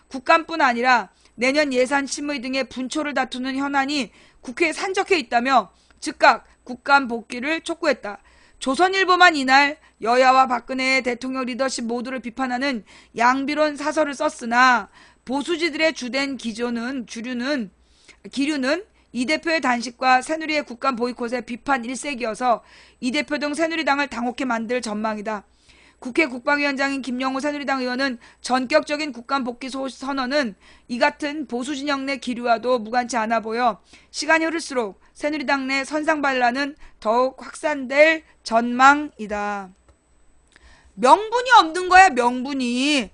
국감뿐 아니라 내년 예산 심의 등의 분초를 다투는 현안이 국회에 산적해 있다며 즉각 국감 복귀를 촉구했다. 조선일보만 이날 여야와 박근혜 대통령 리더십 모두를 비판하는 양비론 사설을 썼으나 보수지들의 주된 기류는 이 대표의 단식과 새누리의 국감 보이콧의 비판 일색이어서 이 대표 등 새누리당을 당혹해 만들 전망이다. 국회 국방위원장인 김영우 새누리당 의원은 전격적인 국감 복귀 선언은 이 같은 보수진영 내 기류와도 무관치 않아 보여 시간이 흐를수록 새누리당 내 선상반란은 더욱 확산될 전망이다. 명분이 없는 거야, 명분이.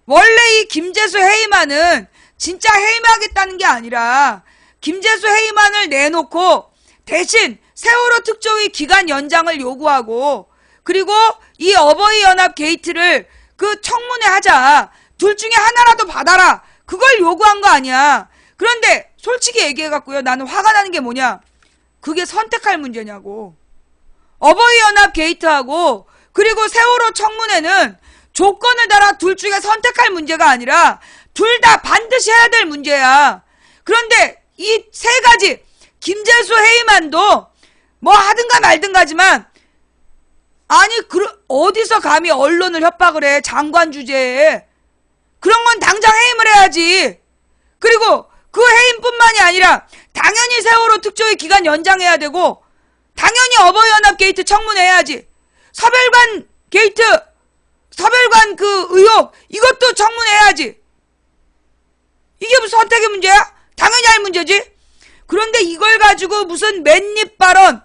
원래 이 김재수 해임안은 진짜 해임하겠다는 게 아니라 김재수 해임안을 내놓고 대신 세월호 특조위 기간 연장을 요구하고 그리고 이 어버이 연합 게이트를 그 청문회 하자. 둘 중에 하나라도 받아라. 그걸 요구한 거 아니야. 그런데 솔직히 얘기해갖고요. 나는 화가 나는 게 뭐냐. 그게 선택할 문제냐고. 어버이 연합 게이트하고 그리고 세월호 청문회는 조건을 달아 둘 중에 선택할 문제가 아니라 둘 다 반드시 해야 될 문제야. 그런데 이 세 가지 김재수 해임안도 뭐 하든가 말든가지만 아니 어디서 감히 언론을 협박을 해. 장관 주제에. 그런 건 당장 해임을 해야지. 그리고 그 해임뿐만이 아니라 당연히 세월호 특조위 기간 연장해야 되고 당연히 어버이연합 게이트 청문회해야지. 서별관 게이트 서별관 그 의혹 이것도 청문회해야지. 이게 무슨 선택의 문제야? 당연히 할 문제지. 그런데 이걸 가지고 무슨 맨입 발언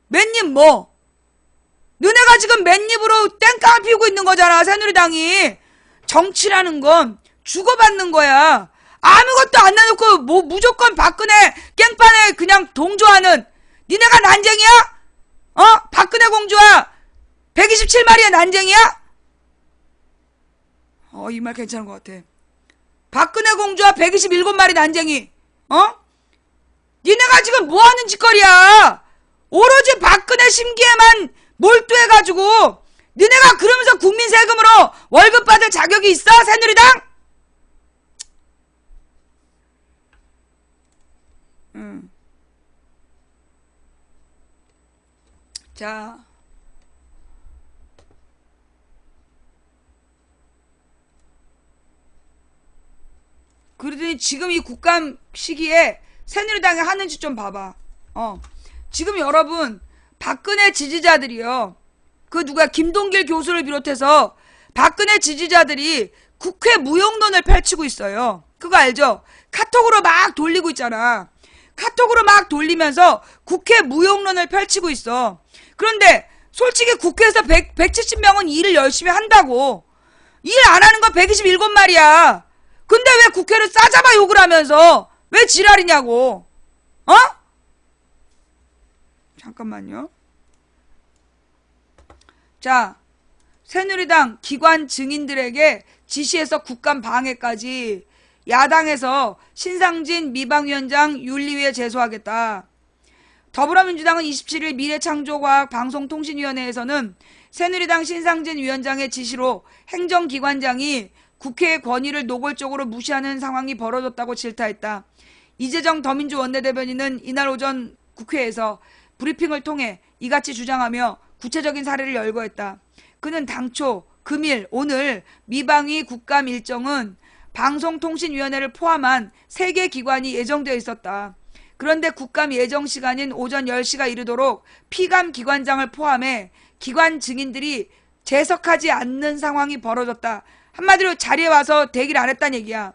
맨입 뭐 너네가 지금 맨입으로 땡깡을 피우고 있는 거잖아. 새누리당이. 정치라는 건 주고받는 거야. 아무것도 안 내놓고 뭐 무조건 박근혜 깽판에 그냥 동조하는 니네가 난쟁이야? 박근혜 공주와 127마리의 난쟁이야? 이 말 괜찮은 것 같아. 박근혜 공주와 127마리 난쟁이. 니네가 지금 뭐하는 짓거리야. 오로지 박근혜 심기에만 몰두해가지고 니네가 그러면서 국민 세금으로 월급 받을 자격이 있어? 새누리당? 자 그러더니 지금 이 국감 시기에 새누리당이 하는지 좀 봐봐. 지금 여러분 박근혜 지지자들이요. 그 누가 김동길 교수를 비롯해서 박근혜 지지자들이 국회 무용론을 펼치고 있어요. 그거 알죠? 카톡으로 막 돌리고 있잖아. 카톡으로 막 돌리면서 국회 무용론을 펼치고 있어. 그런데 솔직히 국회에서 170명은 일을 열심히 한다고. 일 안 하는 건 127마리야. 근데 왜 국회를 싸잡아 욕을 하면서 왜 지랄이냐고. 잠깐만요. 자, 새누리당 기관 증인들에게 지시해서 국감 방해까지 야당에서 신상진 미방위원장 윤리위에 제소하겠다. 더불어민주당은 27일 미래창조과학방송통신위원회에서는 새누리당 신상진 위원장의 지시로 행정기관장이 국회의 권위를 노골적으로 무시하는 상황이 벌어졌다고 질타했다. 이재정 더민주 원내대변인은 이날 오전 국회에서 브리핑을 통해 이같이 주장하며 구체적인 사례를 열거했다. 그는 당초 금일 오늘 미방위 국감 일정은 방송통신위원회를 포함한 3개 기관이 예정되어 있었다. 그런데 국감 예정 시간인 오전 10시가 이르도록 피감 기관장을 포함해 기관 증인들이 재석하지 않는 상황이 벌어졌다. 한마디로 자리에 와서 대기를 안 했다는 얘기야.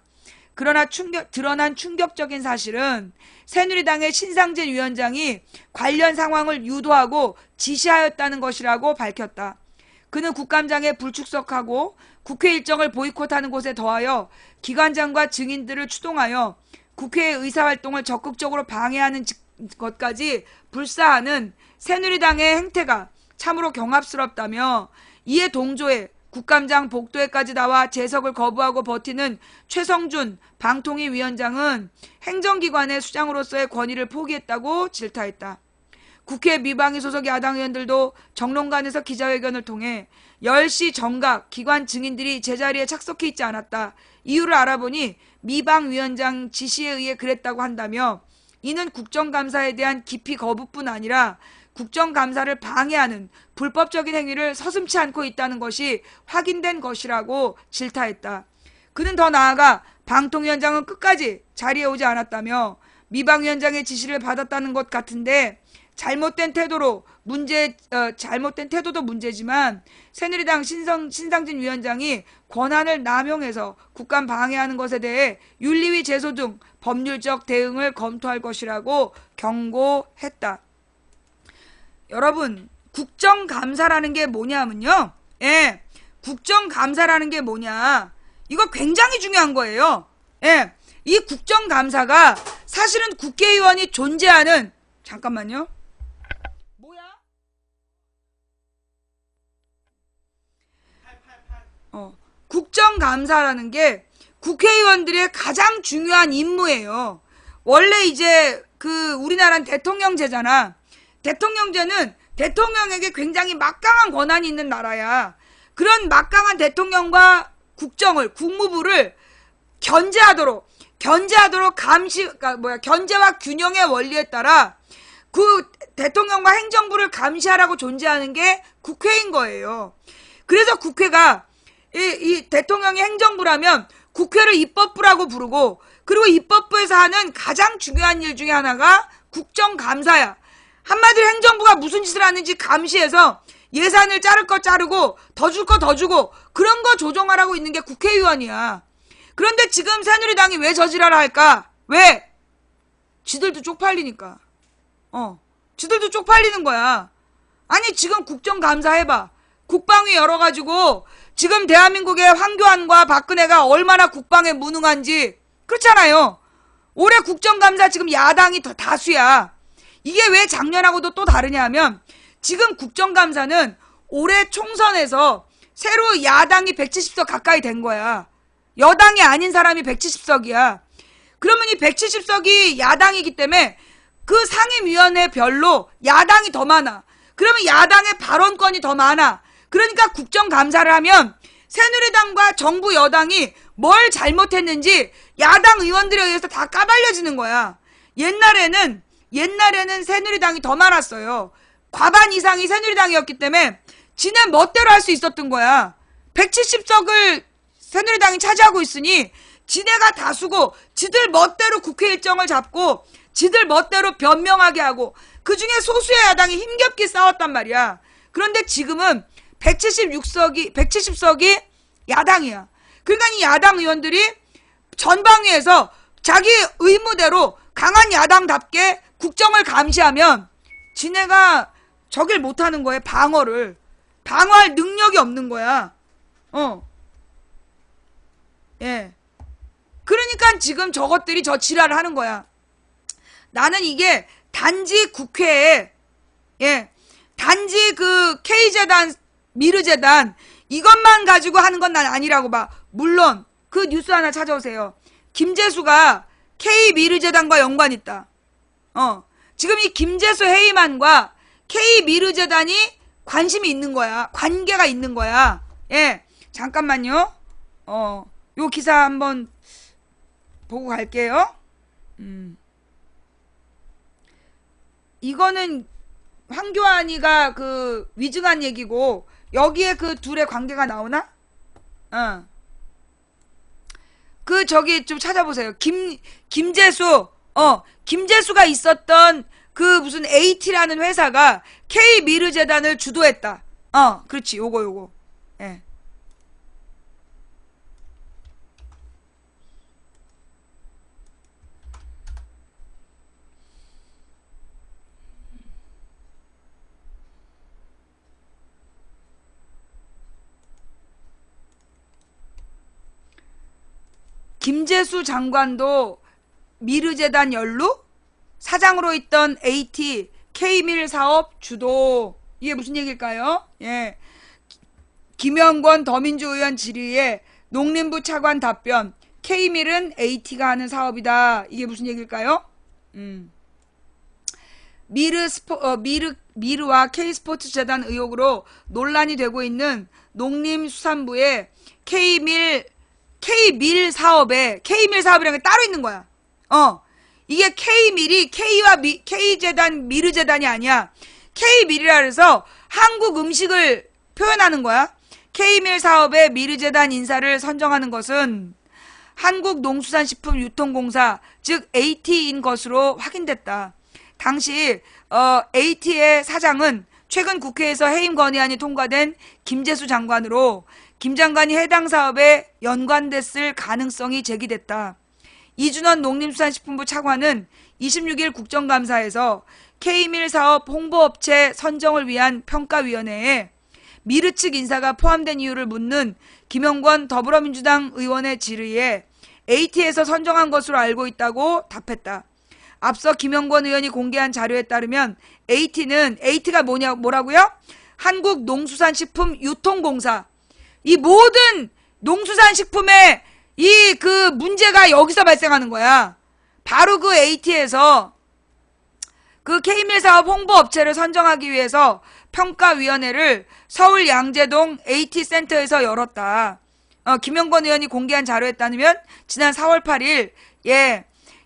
그러나 드러난 충격적인 사실은 새누리당의 신상진 위원장이 관련 상황을 유도하고 지시하였다는 것이라고 밝혔다. 그는 국감장에 불출석하고 국회 일정을 보이콧하는 곳에 더하여 기관장과 증인들을 추동하여 국회의 의사활동을 적극적으로 방해하는 것까지 불사하는 새누리당의 행태가 참으로 경압스럽다며 이에 동조해 국감장 복도에까지 나와 재석을 거부하고 버티는 최성준 방통위 위원장은 행정기관의 수장으로서의 권위를 포기했다고 질타했다. 국회 미방위 소속 야당 의원들도 정론관에서 기자회견을 통해 10시 정각 기관 증인들이 제자리에 착석해 있지 않았다. 이유를 알아보니 미방위원장 지시에 의해 그랬다고 한다며 이는 국정감사에 대한 기피 거부뿐 아니라 국정감사를 방해하는 불법적인 행위를 서슴지 않고 있다는 것이 확인된 것이라고 질타했다. 그는 더 나아가 방통위원장은 끝까지 자리에 오지 않았다며 미방위원장의 지시를 받았다는 것 같은데 잘못된 태도도 문제지만 새누리당 신상진 위원장이 권한을 남용해서 국감 방해하는 것에 대해 윤리위 제소 등 법률적 대응을 검토할 것이라고 경고했다. 여러분, 국정감사라는 게 뭐냐면요. 예, 국정감사라는 게 뭐냐. 이거 굉장히 중요한 거예요. 예, 이 국정감사가 사실은 국회의원이 존재하는, 잠깐만요. 뭐야? 국정감사라는 게 국회의원들의 가장 중요한 임무예요. 원래 이제 우리나라는 대통령제잖아. 대통령제는 대통령에게 굉장히 막강한 권한이 있는 나라야. 그런 막강한 대통령과 국무부를 견제하도록 견제와 균형의 원리에 따라 그 대통령과 행정부를 감시하라고 존재하는 게 국회인 거예요. 그래서 국회가 이 대통령이 행정부라면 국회를 입법부라고 부르고, 그리고 입법부에서 하는 가장 중요한 일 중에 하나가 국정감사야. 한마디로 행정부가 무슨 짓을 하는지 감시해서 예산을 자를 거 자르고 더 줄 거 더 주고 그런 거 조정하라고 있는 게 국회의원이야. 그런데 지금 새누리당이 왜 저지랄을 할까? 왜? 지들도 쪽팔리니까. 지들도 쪽팔리는 거야. 아니 지금 국정감사 해봐. 국방위 열어가지고 지금 대한민국의 황교안과 박근혜가 얼마나 국방에 무능한지. 그렇잖아요. 올해 국정감사 지금 야당이 더 다수야. 이게 왜 작년하고도 또 다르냐 하면 지금 국정감사는 올해 총선에서 새로 야당이 170석 가까이 된 거야. 여당이 아닌 사람이 170석이야. 그러면 이 170석이 야당이기 때문에 그 상임위원회별로 야당이 더 많아. 그러면 야당의 발언권이 더 많아. 그러니까 국정감사를 하면 새누리당과 정부 여당이 뭘 잘못했는지 야당 의원들에 의해서 다 까발려지는 거야. 옛날에는 새누리당이 더 많았어요. 과반 이상이 새누리당이었기 때문에 지네 멋대로 할 수 있었던 거야. 170석을 새누리당이 차지하고 있으니 지네가 다수고 지들 멋대로 국회 일정을 잡고 지들 멋대로 변명하게 하고 그중에 소수의 야당이 힘겹게 싸웠단 말이야. 그런데 지금은 170석이 야당이야. 그러니까 이 야당 의원들이 전방위에서 자기 의무대로 강한 야당답게 국정을 감시하면 지네가 저길 못하는 거예요. 방어할 능력이 없는 거야. 예. 그러니까 지금 저것들이 저 지랄을 하는 거야. 나는 이게 단지 국회에, 단지 그 K재단, 미르재단 이것만 가지고 하는 건 난 아니라고 봐. 물론 그 뉴스 하나 찾아오세요. 김재수가 K미르재단과 연관이 있다. 지금 이 김재수 해임안과 K미르재단이 관심이 있는 거야. 관계가 있는 거야. 예. 잠깐만요. 요 기사 한번 보고 갈게요. 이거는 황교안이가 위증한 얘기고 여기에 그 둘의 관계가 나오나? 저기 좀 찾아보세요. 김재수가 있었던 무슨 AT라는 회사가 K미르재단을 주도했다. 그렇지. 요거. 예. 김재수 장관도 미르재단 연루? 사장으로 있던 AT K밀 사업 주도. 이게 무슨 얘기일까요? 예. 김영권 더민주 의원 질의에 농림부 차관 답변. K밀은 AT가 하는 사업이다. 이게 무슨 얘기일까요? 미르와 K스포츠 재단 의혹으로 논란이 되고 있는 농림수산부의 K밀 사업이라는 게 따로 있는 거야. 이게 K밀이 K재단, 미르재단이 아니야. K밀이라 그래서 한국 음식을 표현하는 거야. K밀 사업의 미르재단 인사를 선정하는 것은 한국농수산식품유통공사, 즉 AT인 것으로 확인됐다. 당시 AT의 사장은 최근 국회에서 해임 건의안이 통과된 김재수 장관으로 김 장관이 해당 사업에 연관됐을 가능성이 제기됐다. 이준원 농림수산식품부 차관은 26일 국정감사에서 K밀 사업 홍보업체 선정을 위한 평가위원회에 미르 측 인사가 포함된 이유를 묻는 김영권 더불어민주당 의원의 질의에 AT에서 선정한 것으로 알고 있다고 답했다. 앞서 김영권 의원이 공개한 자료에 따르면 AT가 뭐라고요? 한국농수산식품유통공사. 이 모든 농수산식품의 그 문제가 여기서 발생하는 거야. 바로 그 AT에서 그 K밀 사업 홍보업체를 선정하기 위해서 평가위원회를 서울 양재동 AT센터에서 열었다. 김영권 의원이 공개한 자료에 따르면 지난 4월 8일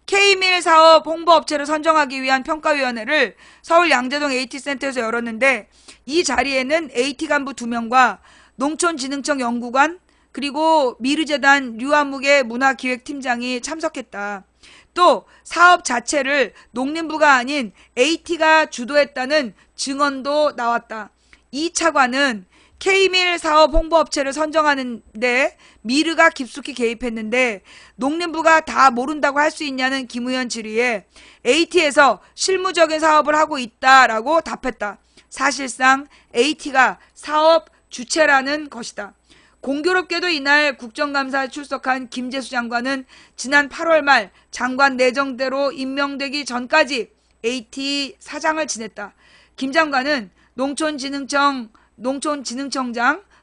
K밀 사업 홍보업체를 선정하기 위한 평가위원회를 서울 양재동 AT센터에서 열었는데 이 자리에는 AT 간부 2명과 농촌진흥청 연구관 그리고 미르재단 류한무게 문화기획팀장이 참석했다. 또 사업 자체를 농림부가 아닌 AT가 주도했다는 증언도 나왔다. 이 차관은 K밀 사업 홍보업체를 선정하는데 미르가 깊숙이 개입했는데 농림부가 다 모른다고 할 수 있냐는 김 의원 질의에 AT에서 실무적인 사업을 하고 있다라고 답했다. 사실상 AT가 사업 주체라는 것이다. 공교롭게도 이날 국정감사에 출석한 김재수 장관은 지난 8월 말 장관 내정대로 임명되기 전까지 AT 사장을 지냈다. 김 장관은 농촌진흥청장,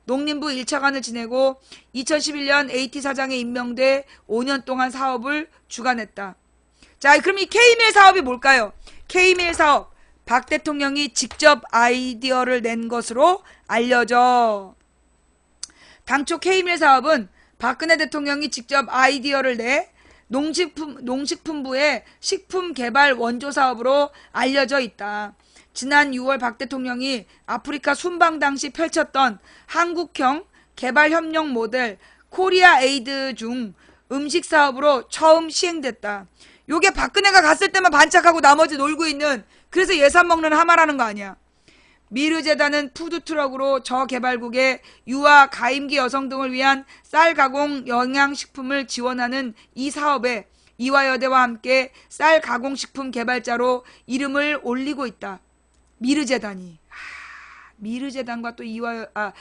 농림부 1차관을 지내고 2011년 AT 사장에 임명돼 5년 동안 사업을 주관했다. 자, 그럼 이 K밀 사업이 뭘까요? K밀 사업, 박 대통령이 직접 아이디어를 낸 것으로 알려져. 당초 K밀 사업은 박근혜 대통령이 직접 아이디어를 내 농식품부의 식품개발 원조 사업으로 알려져 있다. 지난 6월 박 대통령이 아프리카 순방 당시 펼쳤던 한국형 개발협력 모델 코리아 에이드 중 음식 사업으로 처음 시행됐다. 요게 박근혜가 갔을 때만 반짝하고 나머지 놀고 있는, 그래서 예산 먹는 하마라는 거 아니야. 미르재단은 푸드트럭으로 저개발국의 유아, 가임기 여성 등을 위한 쌀 가공 영양식품을 지원하는 이 사업에 이화여대와 함께 쌀 가공식품 개발자로 이름을 올리고 있다. 미르재단이. 미르재단과 또 그러니까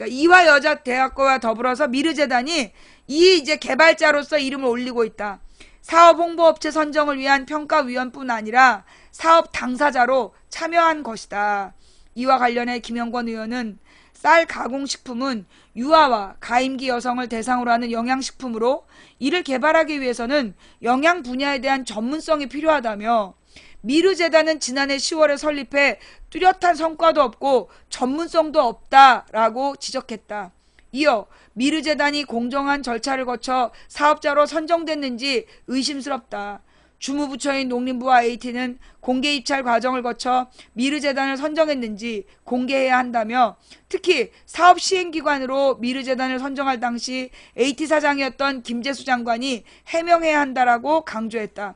이화여자대학교와 더불어서 미르재단이 이 이제 개발자로서 이름을 올리고 있다. 사업 홍보업체 선정을 위한 평가위원뿐 아니라 사업 당사자로 참여한 것이다. 이와 관련해 김영권 의원은 쌀 가공식품은 유아와 가임기 여성을 대상으로 하는 영양식품으로 이를 개발하기 위해서는 영양 분야에 대한 전문성이 필요하다며 미르재단은 지난해 10월에 설립해 뚜렷한 성과도 없고 전문성도 없다라고 지적했다. 이어 미르재단이 공정한 절차를 거쳐 사업자로 선정됐는지 의심스럽다. 주무부처인 농림부와 AT는 공개 입찰 과정을 거쳐 미르재단을 선정했는지 공개해야 한다며 특히 사업 시행기관으로 미르재단을 선정할 당시 AT 사장이었던 김재수 장관이 해명해야 한다라고 강조했다.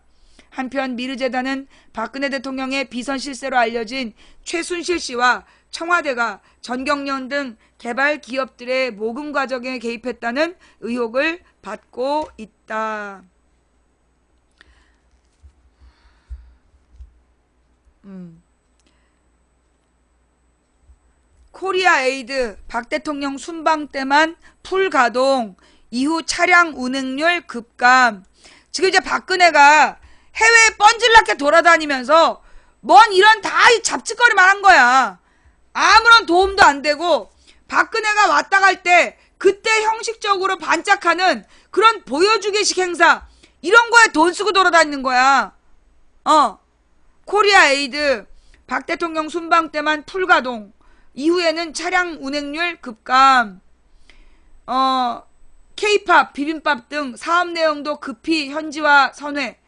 한편 미르재단은 박근혜 대통령의 비선 실세로 알려진 최순실 씨와 청와대가 전경련 등 개발 기업들의 모금 과정에 개입했다는 의혹을 받고 있다. 코리아 에이드 박 대통령 순방 때만 풀 가동, 이후 차량 운행률 급감. 지금 이제 박근혜가 해외에 뻔질나게 돌아다니면서 뭔 이런 다 잡짓거리만 한 거야. 아무런 도움도 안 되고 박근혜가 왔다 갈 때 그때 형식적으로 반짝하는 그런 보여주기식 행사, 이런 거에 돈 쓰고 돌아다니는 거야. 코리아 에이드 박 대통령 순방 때만 풀가동. 이후에는 차량 운행률 급감. K-팝, 비빔밥 등 사업 내용도 급히 현지화 선회.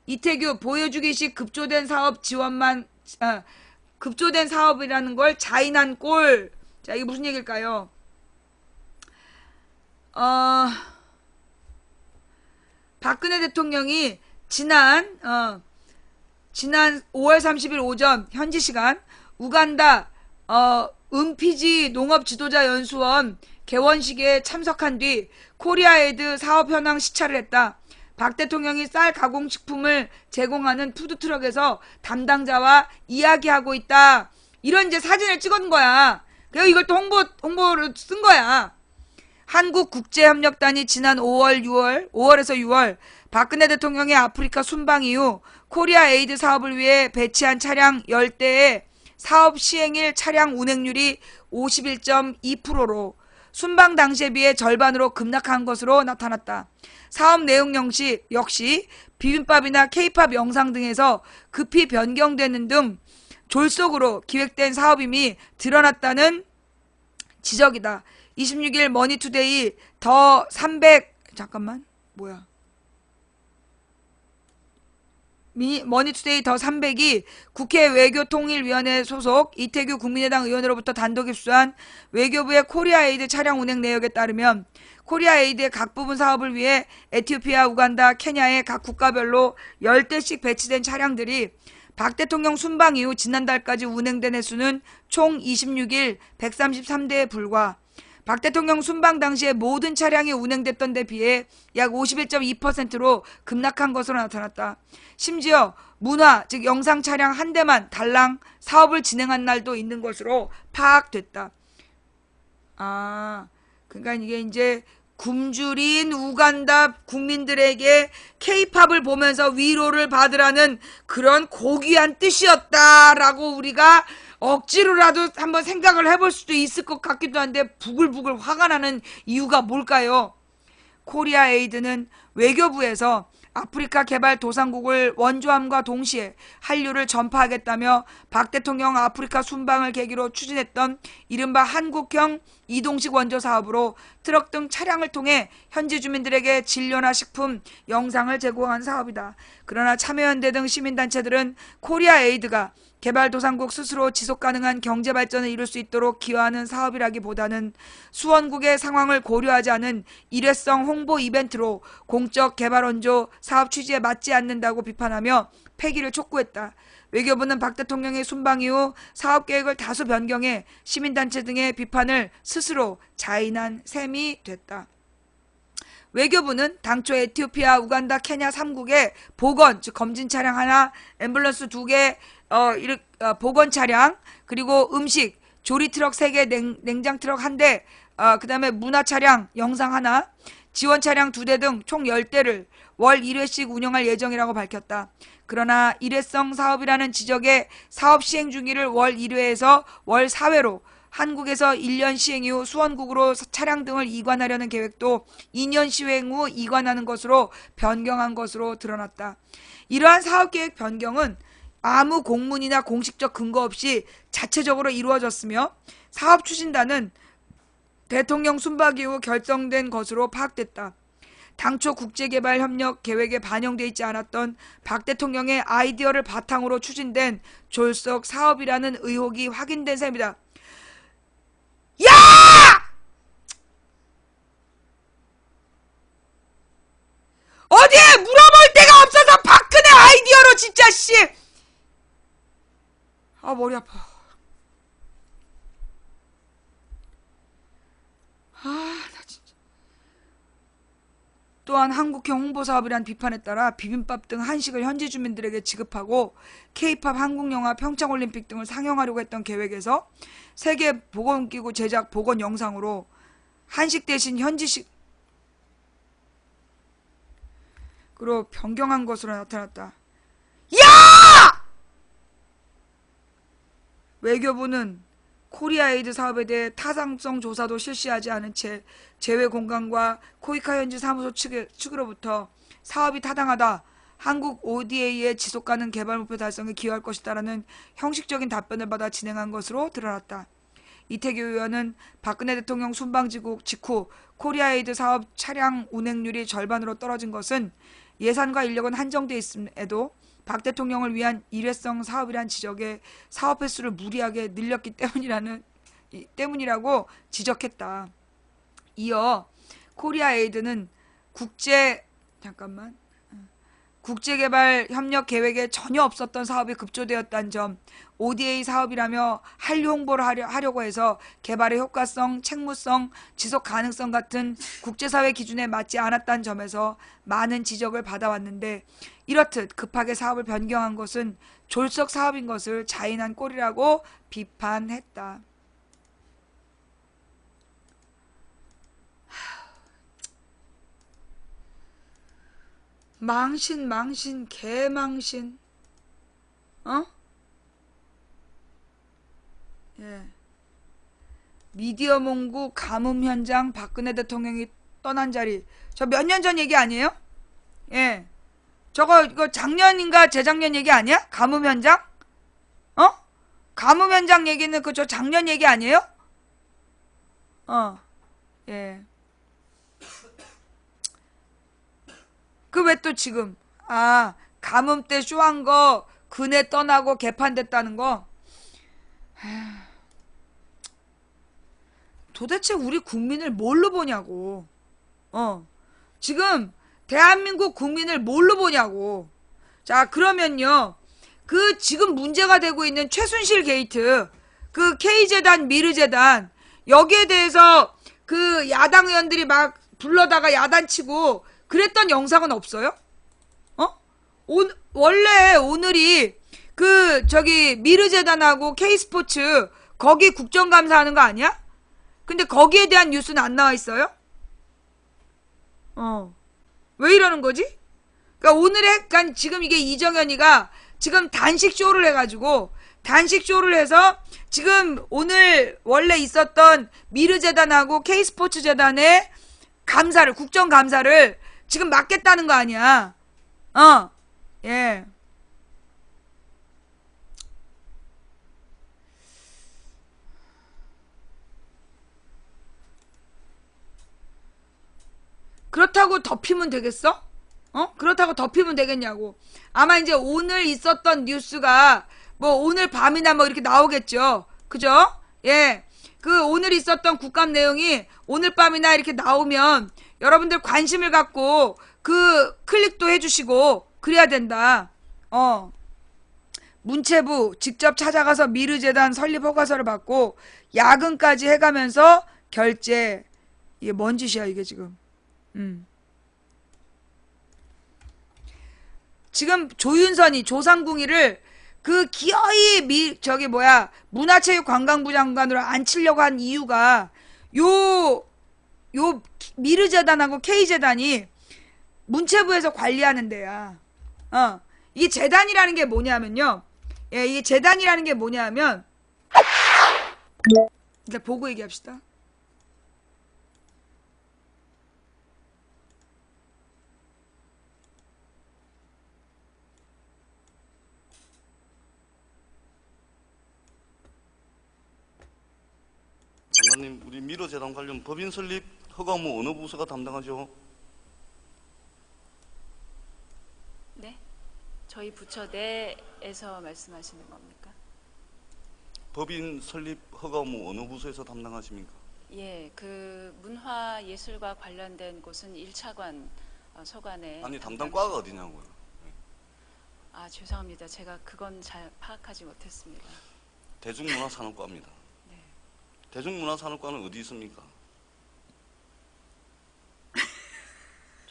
이태규 보여주기식 급조된 사업 지원만 급조된 사업이라는 걸 자인한 꼴. 자, 이게 무슨 얘기일까요? 박근혜 대통령이 지난 5월 30일 오전 현지 시간 우간다 은피지 농업 지도자 연수원 개원식에 참석한 뒤 코리아에이드 사업 현황 시찰을 했다. 박 대통령이 쌀 가공식품을 제공하는 푸드트럭에서 담당자와 이야기하고 있다. 이런 이제 사진을 찍은 거야. 그리고 이걸 또 홍보로 쓴 거야. 한국국제협력단이 지난 5월에서 6월 박근혜 대통령의 아프리카 순방 이후 코리아 에이드 사업을 위해 배치한 차량 10대의 사업 시행일 차량 운행률이 51.2%로 순방 당시에 비해 절반으로 급락한 것으로 나타났다. 사업 내용 역시 비빔밥이나 K-팝 영상 등에서 급히 변경되는 등 졸속으로 기획된 사업임이 드러났다는 지적이다. 26일 머니투데이 더 300 머니투데이 더 300이 국회 외교통일위원회 소속 이태규 국민의당 의원으로부터 단독 입수한 외교부의 코리아에이드 차량 운행 내역에 따르면 코리아에이드의 각 부분 사업을 위해 에티오피아, 우간다, 케냐의 각 국가별로 10대씩 배치된 차량들이 박 대통령 순방 이후 지난달까지 운행된 횟수는 총 26일 133대에 불과 박 대통령 순방 당시에 모든 차량이 운행됐던 데 비해 약 51.2%로 급락한 것으로 나타났다. 심지어 문화, 즉 영상 차량 한 대만 달랑 사업을 진행한 날도 있는 것으로 파악됐다. 그러니까 이게 이제 굶주린 우간다 국민들에게 K-팝을 보면서 위로를 받으라는 그런 고귀한 뜻이었다라고 우리가 억지로라도 한번 생각을 해볼 수도 있을 것 같기도 한데 부글부글 화가 나는 이유가 뭘까요? 코리아에이드는 외교부에서 아프리카 개발 도상국을 원조함과 동시에 한류를 전파하겠다며 박 대통령 아프리카 순방을 계기로 추진했던 이른바 한국형 이동식 원조 사업으로 트럭 등 차량을 통해 현지 주민들에게 진료나 식품, 영상을 제공한 사업이다. 그러나 참여연대 등 시민단체들은 코리아에이드가 개발도상국 스스로 지속가능한 경제발전을 이룰 수 있도록 기여하는 사업이라기보다는 수원국의 상황을 고려하지 않은 일회성 홍보 이벤트로 공적 개발원조 사업 취지에 맞지 않는다고 비판하며 폐기를 촉구했다. 외교부는 박 대통령의 순방 이후 사업계획을 다수 변경해 시민단체 등의 비판을 스스로 자인한 셈이 됐다. 외교부는 당초 에티오피아, 우간다, 케냐 3국의 보건, 즉 검진 차량 하나, 앰뷸런스 2개, 보건 차량, 그리고 음식, 조리 트럭 3개, 냉장 트럭 1대, 그 다음에 문화 차량, 영상 하나, 지원 차량 2대 등 총 10대를 월 1회씩 운영할 예정이라고 밝혔다. 그러나 일회성 사업이라는 지적에 사업 시행 중기를 월 1회에서 월 4회로 한국에서 1년 시행 이후 수원국으로 차량 등을 이관하려는 계획도 2년 시행 후 이관하는 것으로 변경한 것으로 드러났다. 이러한 사업계획 변경은 아무 공문이나 공식적 근거 없이 자체적으로 이루어졌으며 사업 추진단은 대통령 순방 이후 결정된 것으로 파악됐다. 당초 국제개발협력 계획에 반영돼 있지 않았던 박 대통령의 아이디어를 바탕으로 추진된 졸속 사업이라는 의혹이 확인된 셈이다. 야! 어디에 물어볼 데가 없어서 박근혜 아이디어로 진짜 씨! 머리 아파. 나 진짜. 또한 한국형 홍보사업이란 비판에 따라 비빔밥 등 한식을 현지 주민들에게 지급하고 K-팝, 한국영화, 평창올림픽 등을 상영하려고 했던 계획에서 세계보건기구 제작 보건 영상으로 한식 대신 현지식으로 변경한 것으로 나타났다. 야! 외교부는 코리아에이드 사업에 대해 타당성 조사도 실시하지 않은 채 재외공간과 코이카 현지 사무소 측으로부터 사업이 타당하다, 한국 ODA의 지속가능 개발 목표 달성에 기여할 것이다라는 형식적인 답변을 받아 진행한 것으로 드러났다. 이태규 의원은 박근혜 대통령 순방지국 직후 코리아에이드 사업 차량 운행률이 절반으로 떨어진 것은 예산과 인력은 한정돼 있음에도 박 대통령을 위한 일회성 사업이란 지적에 사업 횟수를 무리하게 늘렸기 때문이라고 지적했다. 이어 코리아에이드는 국제개발 협력 계획에 전혀 없었던 사업이 급조되었다는 점, ODA 사업이라며 한류 홍보를 하려고 해서 개발의 효과성, 책무성, 지속 가능성 같은 국제사회 기준에 맞지 않았다는 점에서 많은 지적을 받아왔는데, 이렇듯 급하게 사업을 변경한 것은 졸속 사업인 것을 자인한 꼴이라고 비판했다. 망신, 개망신. 예. 미디어 몽구 가뭄 현장 박근혜 대통령이 떠난 자리. 저 몇 년 전 얘기 아니에요? 예. 이거 작년인가 재작년 얘기 아니야? 가뭄 현장? 가뭄 현장 얘기는 저 작년 얘기 아니에요? 예. 그 왜 또 지금 가뭄 때 쇼한 거 그네 떠나고 개판됐다는 거. 도대체 우리 국민을 뭘로 보냐고. 지금 대한민국 국민을 뭘로 보냐고. 자, 그러면요, 그 지금 문제가 되고 있는 최순실 게이트, 그 K재단 미르재단, 여기에 대해서 그 야당 의원들이 막 불러다가 야단치고 그랬던 영상은 없어요? 원래 오늘이 미르재단하고 K스포츠 거기 국정감사하는 거 아니야? 근데 거기에 대한 뉴스는 안 나와 있어요? 왜 이러는 거지? 그러니까 지금 이게 이정현이가 지금 단식 쇼를 해서 지금 오늘 원래 있었던 미르재단하고 K스포츠재단의 국정감사를 지금 막겠다는 거 아니야. 예. 그렇다고 덮이면 되겠어? 그렇다고 덮이면 되겠냐고. 아마 이제 오늘 있었던 뉴스가 뭐 오늘 밤이나 뭐 이렇게 나오겠죠. 그죠? 예. 오늘 있었던 국감 내용이 오늘 밤이나 이렇게 나오면 여러분들 관심을 갖고 클릭도 해주시고 그래야 된다. 문체부 직접 찾아가서 미르재단 설립 허가서를 받고 야근까지 해가면서 결제. 이게 뭔 짓이야 이게 지금. 지금 조상궁이를 기어이 문화체육관광부 장관으로 앉히려고 한 이유가 요 미르재단하고 K재단이 문체부에서 관리하는 데야. 이게 재단이라는 게 뭐냐면요. 예, 이게 재단이라는 게 뭐냐면, 일단 보고 얘기합시다. 장관님, 우리 미르재단 관련 법인 설립 허가 업무 어느 부서가 담당하죠? 네? 저희 부처 내에서 말씀하시는 겁니까? 법인 설립 허가 업무 어느 부서에서 담당하십니까? 예, 문화예술과 관련된 곳은 1차관 서관에 아니, 담당 과가 어디냐고요? 죄송합니다. 제가 그건 잘 파악하지 못했습니다. 대중문화산업과입니다. 네. 대중문화산업과는 어디 있습니까?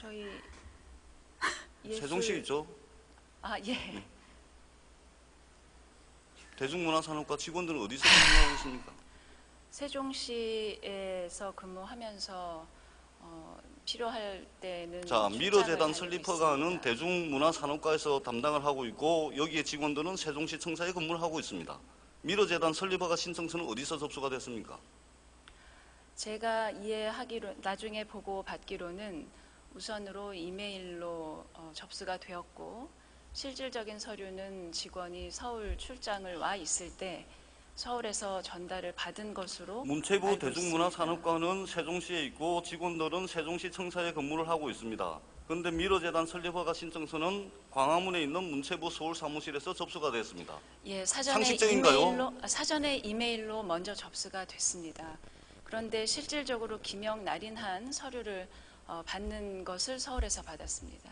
저희 세종시 있죠? 예. 네. 대중문화산업과 직원들은 어디서 근무하고 있습니까? 세종시에서 근무하면서 필요할 때는 자, 미르재단 다니고 설립 허가는 있습니다. 대중문화산업과에서 담당을 하고 있고 여기에 직원들은 세종시 청사에 근무를 하고 있습니다. 미르재단 설립 허가 신청서는 어디서 접수가 됐습니까? 제가 나중에 보고 받기로는 우선으로 이메일로 접수가 되었고 실질적인 서류는 직원이 서울 출장을 와 있을 때 서울에서 전달을 받은 것으로 문체부 알고 대중문화산업관은 세종시에 있고 직원들은 세종시 청사에 근무를 하고 있습니다. 그런데 미러재단 설립허가 신청서는 광화문에 있는 문체부 서울 사무실에서 접수가 됐습니다. 예, 상식적인가요? 사전에 이메일로 먼저 접수가 됐습니다. 그런데 실질적으로 기명 날인한 서류를 받는 것을 서울에서 받았습니다.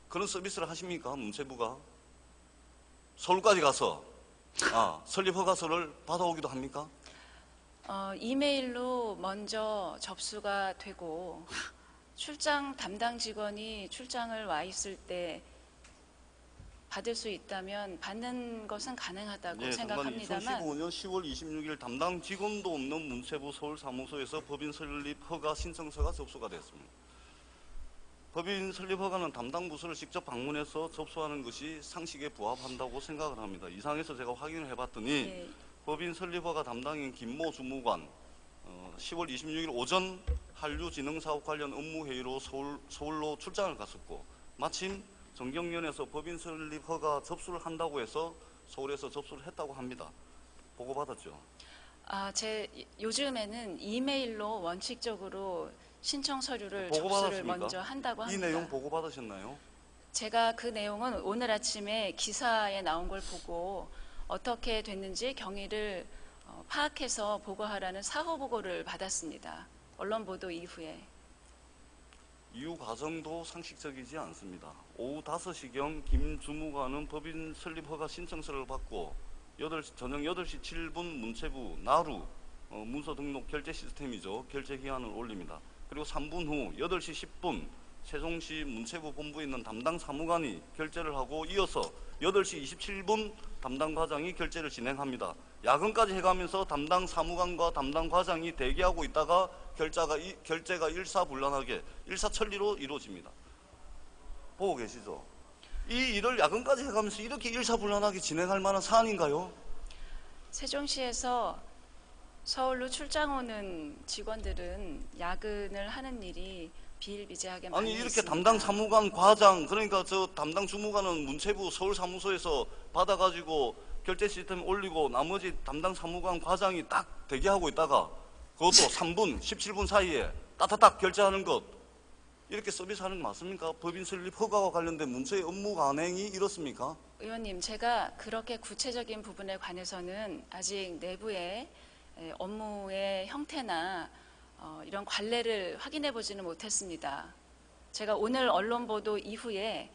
그런 서비스를 하십니까? 문체부가? 서울까지 가서 설립허가서를 받아오기도 합니까? 이메일로 먼저 접수가 되고 출장 담당 직원이 출장을 와 있을 때 받을 수 있다면 받는 것은 가능하다고 예, 생각합니다만 2015년 10월 26일 담당 직원도 없는 문체부 서울사무소에서 법인 설립 허가 신청서가 접수가 됐습니다. 법인 설립 허가는 담당 부서를 직접 방문해서 접수하는 것이 상식에 부합한다고 생각을 합니다. 이상해서 제가 확인을 해봤더니 예, 법인 설립 허가 담당인 김모 주무관 10월 26일 오전 한류진흥사업 관련 업무회의로 서울로 출장을 갔었고 마침 정경련에서 법인 설립 허가 접수를 한다고 해서 서울에서 접수를 했다고 합니다. 보고받았죠? 요즘에는 이메일로 원칙적으로 신청 서류를 접수를 보고받았습니까? 먼저 한다고 이 합니다. 내용 보고받으셨나요? 제가 그 내용은 오늘 아침에 기사에 나온 걸 보고 어떻게 됐는지 경위를 파악해서 보고하라는 사후 보고를 받았습니다. 언론 보도 이후에. 이후 과정도 상식적이지 않습니다. 오후 5시경 김 주무관은 법인 설립 허가 신청서를 받고 저녁 8시 7분 문체부 나루 문서 등록 결제 시스템이죠. 결제 기한을 올립니다. 그리고 3분 후 8시 10분 세종시 문체부 본부에 있는 담당 사무관이 결제를 하고 이어서 8시 27분 담당 과장이 결제를 진행합니다. 야근까지 해가면서 담당 사무관과 담당 과장이 대기하고 있다가 결제가 일사불란하게 일사천리로 이루어집니다. 보고 계시죠? 이 일을 야근까지 해가면서 이렇게 일사불란하게 진행할 만한 사안인가요? 세종시에서 서울로 출장 오는 직원들은 야근을 하는 일이 비일비재하게 많이 아니 이렇게 있습니다. 담당 사무관 과장 그러니까 저 담당 주무관은 문체부 서울사무소에서 받아가지고 결제 시스템 올리고 나머지 담당 사무관 과장이 딱 대기하고 있다가 그것도 3분 17분 사이에 따따딱 결제하는 것 이렇게 서비스하는 거 맞습니까? 법인 설립 허가와 관련된 문체의 업무 관행이 이렇습니까? 의원님, 제가 그렇게 구체적인 부분에 관해서는 아직 내부의 업무의 형태나 이런 관례를 확인해 보지는 못했습니다. 제가 오늘 언론 보도 이후에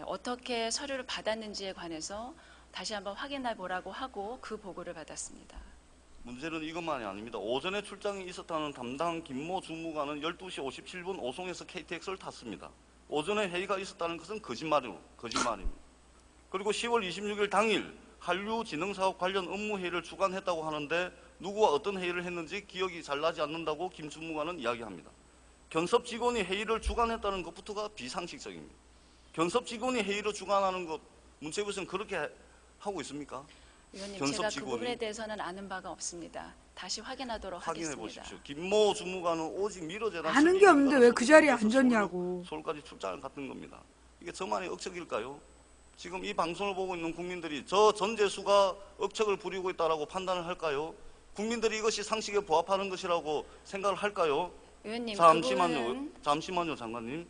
어떻게 서류를 받았는지에 관해서 다시 한번 확인해 보라고 하고 그 보고를 받았습니다. 문제는 이것만이 아닙니다. 오전에 출장이 있었다는 담당 김모 주무관은 12시 57분 오송에서 KTX를 탔습니다. 오전에 회의가 있었다는 것은 거짓말입니다. 그리고 10월 26일 당일 한류진흥사업 관련 업무회의를 주관했다고 하는데 누구와 어떤 회의를 했는지 기억이 잘 나지 않는다고 김 주무관은 이야기합니다. 견섭 직원이 회의를 주관했다는 것부터가 비상식적입니다. 견섭 직원이 회의를 주관하는 것 문체부에서는 그렇게 하고 있습니까? 의원님, 제가 그 부분에 대해서는 아는 바가 없습니다. 다시 확인하도록 확인해 하겠습니다. 보십시오. 김모 주무관은 오직 미러재단 아는 게 없는데 왜 그 자리에 앉았냐고. 서울까지 출장을 갔던 겁니다. 이게 저만의 억측일까요? 지금 이 방송을 보고 있는 국민들이 저 전재수가 억측을 부리고 있다라고 판단을 할까요? 국민들이 이것이 상식에 부합하는 것이라고 생각을 할까요? 의원님, 잠시만요, 장관님.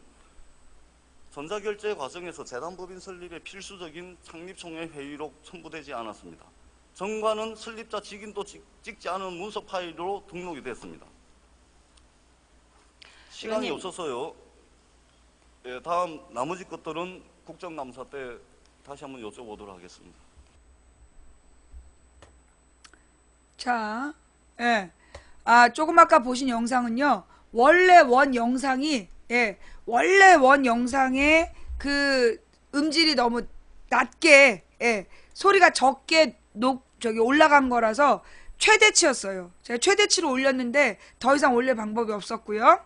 전자결제 과정에서 재단법인 설립에 필수적인 창립총회 회의록 첨부되지 않았습니다. 정관은 설립자 직인도 찍지 않은 문서 파일로 등록이 됐습니다. 시간이 의원님. 없어서요. 예, 다음 나머지 것들은 국정감사 때 다시 한번 여쭤보도록 하겠습니다. 자, 예. 조금 아까 보신 영상은요. 원래 원 영상의 그 음질이 너무 낮게, 소리가 적게 올라간 거라서 최대치였어요. 제가 최대치로 올렸는데 더 이상 올릴 방법이 없었고요.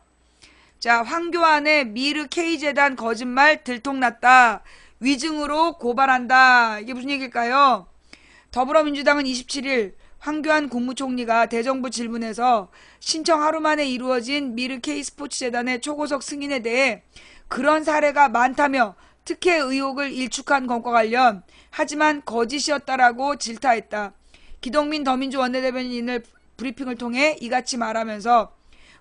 자, 황교안의 미르 K재단 거짓말 들통났다. 위증으로 고발한다. 이게 무슨 얘기일까요? 더불어민주당은 27일 황교안 국무총리가 대정부 질문에서 신청 하루 만에 이루어진 미르 K스포츠재단의 초고속 승인에 대해 그런 사례가 많다며 특혜 의혹을 일축한 것과 관련 하지만 거짓이었다라고 질타했다. 기동민 더민주 원내대변인을 브리핑을 통해 이같이 말하면서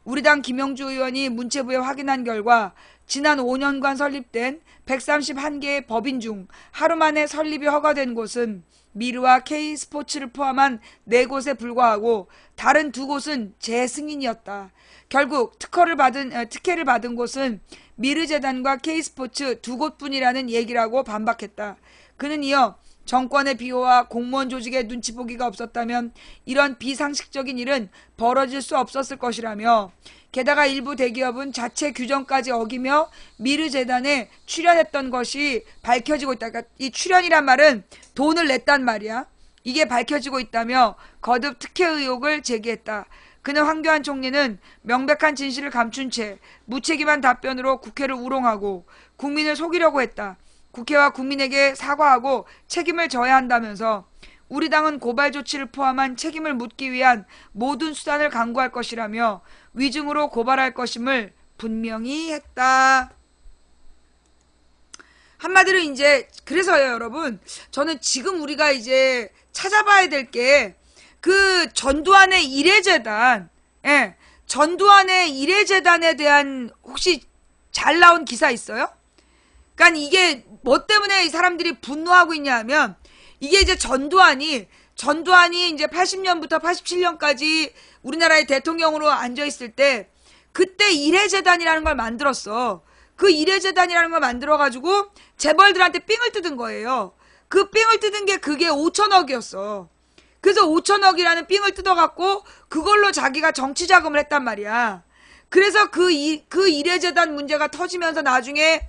우리 당 김영주 의원이 문체부에 확인한 결과 지난 5년간 설립된 131개의 법인 중 하루 만에 설립이 허가된 곳은 미르와 K스포츠를 포함한 4곳에 불과하고 다른 2곳은 재승인이었다. 결국 특혜를 받은 곳은 미르재단과 K스포츠 2곳뿐이라는 얘기라고 반박했다. 그는 이어 정권의 비호와 공무원 조직의 눈치 보기가 없었다면 이런 비상식적인 일은 벌어질 수 없었을 것이라며 게다가 일부 대기업은 자체 규정까지 어기며 미르재단에 출연했던 것이 밝혀지고 있다. 그러니까 이 출연이란 말은 돈을 냈단 말이야. 이게 밝혀지고 있다며 거듭 특혜 의혹을 제기했다. 그는 황교안 총리는 명백한 진실을 감춘 채 무책임한 답변으로 국회를 우롱하고 국민을 속이려고 했다. 국회와 국민에게 사과하고 책임을 져야 한다면서 우리 당은 고발 조치를 포함한 책임을 묻기 위한 모든 수단을 강구할 것이라며 위증으로 고발할 것임을 분명히 했다. 한마디로 이제 그래서요 여러분, 저는 지금 우리가 이제 찾아봐야 될 게 그 전두환의 일해재단, 전두환의 일해재단에 대한 혹시 잘 나온 기사 있어요? 그러니까 이게 뭐 때문에 이 사람들이 분노하고 있냐 하면 이게 이제 전두환이 이제 80년부터 87년까지 우리나라의 대통령으로 앉아있을 때 그때 일해재단이라는 걸 만들었어. 그 일해재단이라는 걸 만들어가지고 재벌들한테 삥을 뜯은 거예요. 그 삥을 뜯은 게 그게 5천억이었어. 그래서 5천억이라는 삥을 뜯어갖고 그걸로 자기가 정치 자금을 했단 말이야. 그래서 그 일해재단 문제가 터지면서 나중에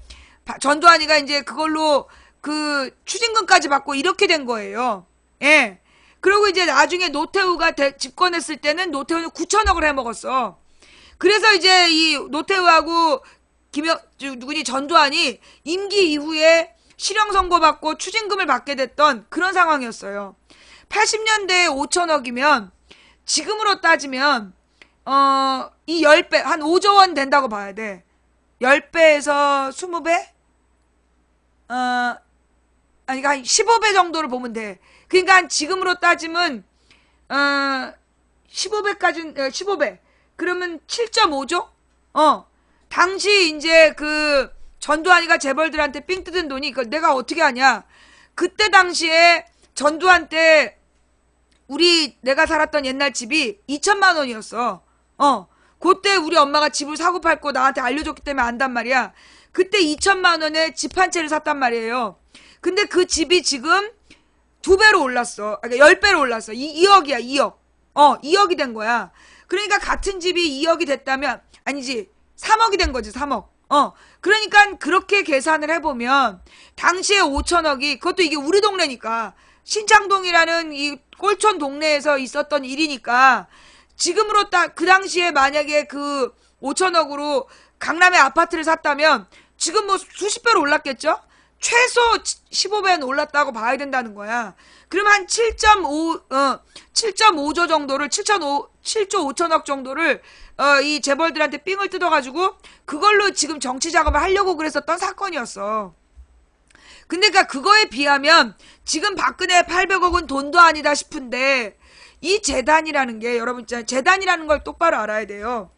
전두환이가 이제 그걸로 그 추징금까지 받고 이렇게 된 거예요. 예. 그리고 이제 나중에 노태우가 집권했을 때는 노태우는 9천억을 해먹었어. 그래서 이제 이 노태우하고 전두환이 임기 이후에 실형 선고받고 추징금을 받게 됐던 그런 상황이었어요. 80년대에 5천억이면 지금으로 따지면 이 10배, 한 5조 원 된다고 봐야 돼. 10배에서 20배? 아니, 한 15배 정도를 보면 돼. 그러니까 한 지금으로 따지면 15배. 그러면 7.5조? 당시 이제 그 전두환이가 재벌들한테 삥 뜯은 돈이 그걸 내가 어떻게 아냐? 그때 당시에 전두환 때 내가 살았던 옛날 집이 2천만 원이었어. 그때 우리 엄마가 집을 사고 팔고 나한테 알려줬기 때문에 안단 말이야. 그때 2천만 원에 집 한 채를 샀단 말이에요. 근데 그 집이 지금 2배로 올랐어. 그러니까 10배로 올랐어. 2억이야, 2억. 2억이 된 거야. 그러니까 같은 집이 2억이 됐다면, 아니지, 3억이 된 거지, 3억. 그러니까 그렇게 계산을 해보면, 당시에 5천억이, 그것도 이게 우리 동네니까, 신창동이라는 이 꼴촌 동네에서 있었던 일이니까, 지금으로 그 당시에 만약에 그 5천억으로 강남에 아파트를 샀다면, 지금 뭐 수십 배로 올랐겠죠? 최소 15배는 올랐다고 봐야 된다는 거야. 그러면 한 7.5조 정도를, 7조 5천억 정도를, 이 재벌들한테 삥을 뜯어가지고, 그걸로 지금 정치 작업을 하려고 그랬었던 사건이었어. 근데 그거에 비하면, 지금 박근혜 800억은 돈도 아니다 싶은데, 이 재단이라는 게, 여러분, 재단이라는 걸 똑바로 알아야 돼요.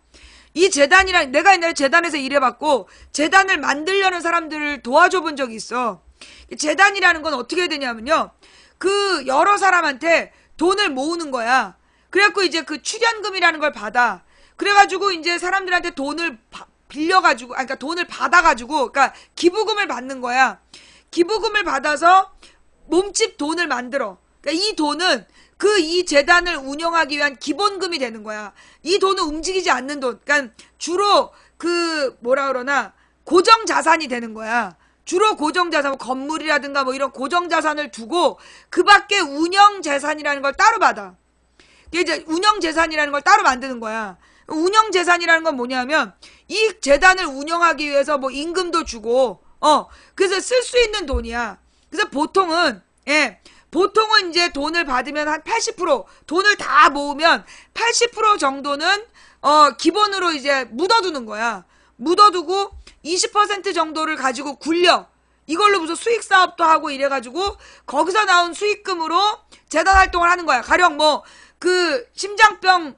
이 재단이랑 내가 옛날에 재단에서 일해봤고 재단을 만들려는 사람들을 도와줘 본 적이 있어. 재단이라는 건 어떻게 해야 되냐면요, 그 여러 사람한테 돈을 모으는 거야. 그래갖고 이제 그 출연금이라는 걸 받아. 그래가지고 이제 사람들한테 돈을 빌려가지고, 그러니까 돈을 받아가지고, 그러니까 기부금을 받는 거야. 기부금을 받아서 몸집 돈을 만들어. 그러니까 이 돈은 이 재단을 운영하기 위한 기본금이 되는 거야. 이 돈은 움직이지 않는 돈. 그러니까 주로 고정 자산이 되는 거야. 주로 고정 자산, 건물이라든가 뭐 이런 고정 자산을 두고 그 밖에 운영 재산이라는 걸 따로 받아. 이제 운영 재산이라는 걸 따로 만드는 거야. 운영 재산이라는 건 뭐냐면 이 재단을 운영하기 위해서 뭐 임금도 주고, 그래서 쓸 수 있는 돈이야. 그래서 보통은 보통은 이제 돈을 받으면 한 80%, 돈을 다 모으면 80% 정도는 기본으로 이제 묻어두는 거야. 묻어두고 20% 정도를 가지고 굴려. 이걸로 무슨 수익 사업도 하고 이래가지고 거기서 나온 수익금으로 재단 활동을 하는 거야. 가령 뭐 그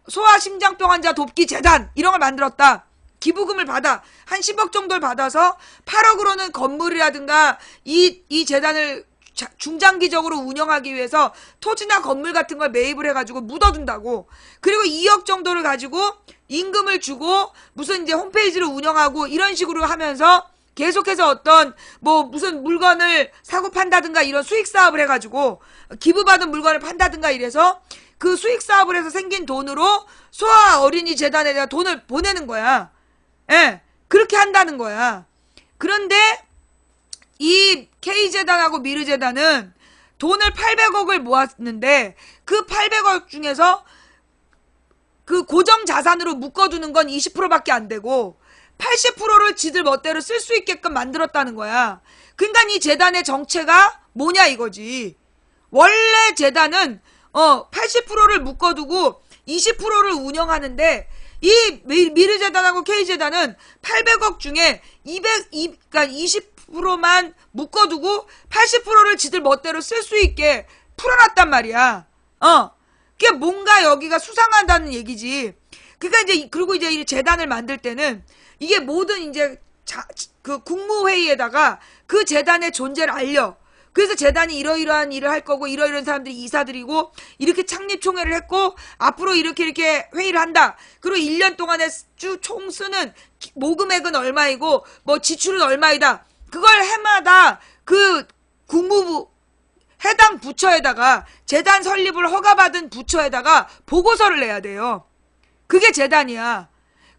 소아 심장병 환자 돕기 재단 이런 걸 만들었다. 기부금을 받아. 한 10억 정도를 받아서 8억으로는 건물이라든가 이 재단을 중장기적으로 운영하기 위해서 토지나 건물 같은 걸 매입을 해가지고 묻어둔다고. 그리고 2억 정도를 가지고 임금을 주고 무슨 이제 홈페이지를 운영하고 이런 식으로 하면서 계속해서 어떤 뭐 무슨 물건을 사고 판다든가 이런 수익 사업을 해가지고 기부받은 물건을 판다든가 이래서 그 수익 사업을 해서 생긴 돈으로 소아 어린이 재단에다가 돈을 보내는 거야. 예, 그렇게 한다는 거야. 그런데 이 K재단하고 미르재단은 돈을 800억을 모았는데 그 800억 중에서 그 고정 자산으로 묶어두는 건 20%밖에 안 되고 80%를 지들 멋대로 쓸 수 있게끔 만들었다는 거야. 그러니까 이 재단의 정체가 뭐냐 이거지. 원래 재단은 80%를 묶어두고 20%를 운영하는데 이 미르재단하고 K재단은 800억 중에 그러니까 20%만 묶어두고 80%를 지들 멋대로 쓸 수 있게 풀어놨단 말이야. 그게 뭔가 여기가 수상하다는 얘기지. 그러니까 이제 그리고 이제 이 재단을 만들 때는 이게 모든 이제 그 국무회의에다가 그 재단의 존재를 알려. 그래서 재단이 이러이러한 일을 할 거고 이러이러한 사람들이 이사들이고 이렇게 창립총회를 했고 앞으로 이렇게 회의를 한다. 그리고 1년 동안에 총 쓰는 모금액은 얼마이고 뭐 지출은 얼마이다. 그걸 해마다 그 국무부 해당 부처에다가 재단 설립을 허가받은 부처에다가 보고서를 내야 돼요. 그게 재단이야.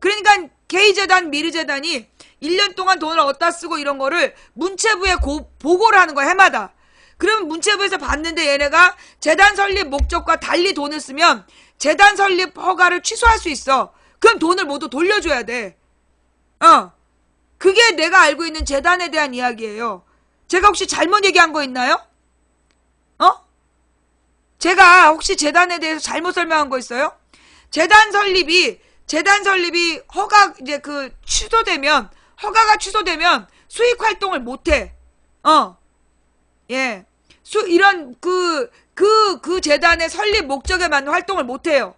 그러니까 K재단, 미르재단이 1년 동안 돈을 어디다 쓰고 이런 거를 문체부에 보고를 하는 거야, 해마다. 그러면 문체부에서 봤는데 얘네가 재단 설립 목적과 달리 돈을 쓰면 재단 설립 허가를 취소할 수 있어. 그럼 돈을 모두 돌려줘야 돼. 그게 내가 알고 있는 재단에 대한 이야기예요. 제가 혹시 잘못 얘기한 거 있나요? 제가 혹시 재단에 대해서 잘못 설명한 거 있어요? 재단 설립이 허가가 취소되면 수익 활동을 못 해. 예. 이런 그 재단의 설립 목적에 맞는 활동을 못 해요.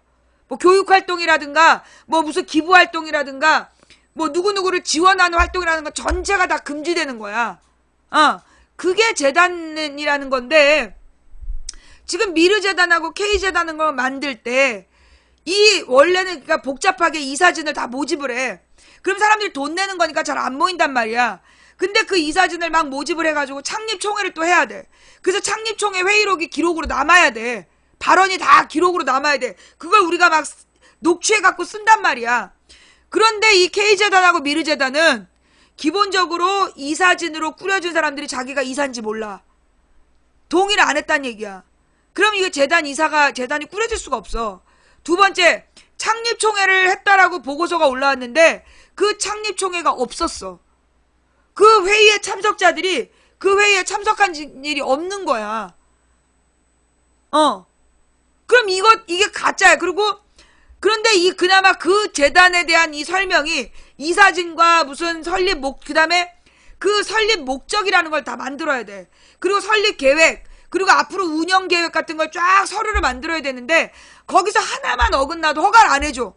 뭐 교육 활동이라든가 뭐 무슨 기부 활동이라든가 뭐 누구누구를 지원하는 활동이라든가 전체가 다 금지되는 거야. 그게 재단이라는 건데 지금 미르재단하고 K재단은 걸 만들 때 원래는 그러니까 복잡하게 이사진을 다 모집을 해. 그럼 사람들이 돈 내는 거니까 잘 안 모인단 말이야. 근데 그 이사진을 막 모집을 해가지고 창립총회를 또 해야 돼. 그래서 창립총회 회의록이 기록으로 남아야 돼. 발언이 다 기록으로 남아야 돼. 그걸 우리가 막 녹취해갖고 쓴단 말이야. 그런데 이 K재단하고 미르재단은 기본적으로 이사진으로 꾸려진 사람들이 자기가 이사인지 몰라. 동의를 안 했단 얘기야. 그럼 이거 재단이 꾸려질 수가 없어. 두 번째, 창립총회를 했다라고 보고서가 올라왔는데 그 창립총회가 없었어. 그 회의에 참석자들이 그 회의에 참석한 일이 없는 거야. 그럼 이게 가짜야. 그런데 그나마 그 재단에 대한 이 설명이 이사진과 무슨 그다음에 그 설립 목적이라는 걸 다 만들어야 돼. 그리고 설립 계획, 그리고 앞으로 운영 계획 같은 걸 쫙 서류를 만들어야 되는데 거기서 하나만 어긋나도 허가를 안 해줘.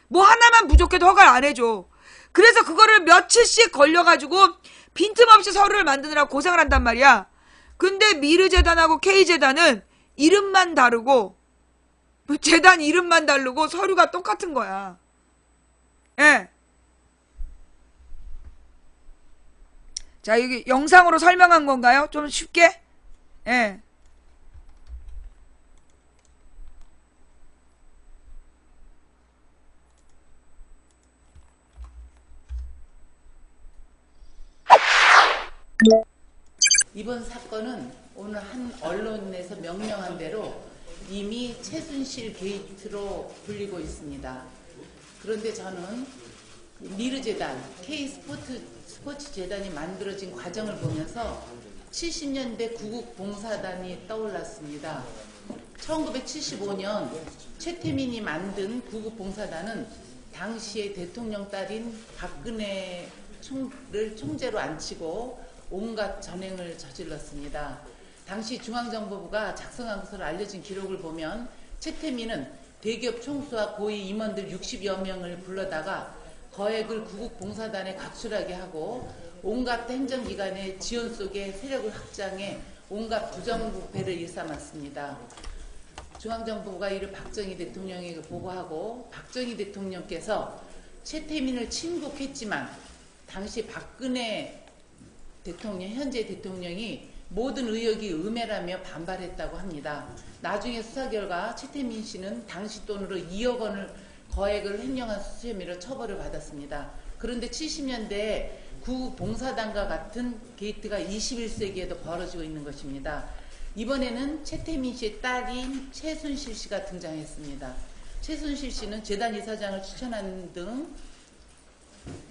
뭐 하나만 부족해도 허가를 안 해줘. 그래서 그거를 며칠씩 걸려가지고 빈틈없이 서류를 만드느라 고생을 한단 말이야. 근데 미르재단하고 K재단은 이름만 다르고 재단 이름만 다르고 서류가 똑같은 거야. 예. 자, 여기 영상으로 설명한 건가요? 좀 쉽게? 예. 이번 사건은 오늘 한 언론에서 명명한 대로 이미 최순실 게이트로 불리고 있습니다. 그런데 저는 미르재단, K스포츠 재단이 만들어진 과정을 보면서 70년대 구국봉사단이 떠올랐습니다. 1975년 최태민이 만든 구국봉사단은 당시의 대통령 딸인 박근혜를 총재로 앉히고 온갖 전횡을 저질렀습니다. 당시 중앙정보부가 작성한 것으로 알려진 기록을 보면 최태민은 대기업 총수와 고위 임원들 60여 명을 불러다가 거액을 구국봉사단에 각출하게 하고 온갖 행정기관의 지원 속에 세력을 확장해 온갖 부정부패를 일삼았습니다. 중앙정보부가 이를 박정희 대통령에게 보고하고 박정희 대통령께서 최태민을 친국했지만 당시 박근혜 대통령, 현재 대통령이 모든 의혹이 음해라며 반발했다고 합니다. 나중에 수사 결과 최태민 씨는 당시 돈으로 2억 원을 거액을 횡령한 혐의로 처벌을 받았습니다. 그런데 70년대에 구국봉사단과 같은 게이트가 21세기에도 벌어지고 있는 것입니다. 이번에는 최태민 씨의 딸인 최순실 씨가 등장했습니다. 최순실 씨는 재단 이사장을 추천하는 등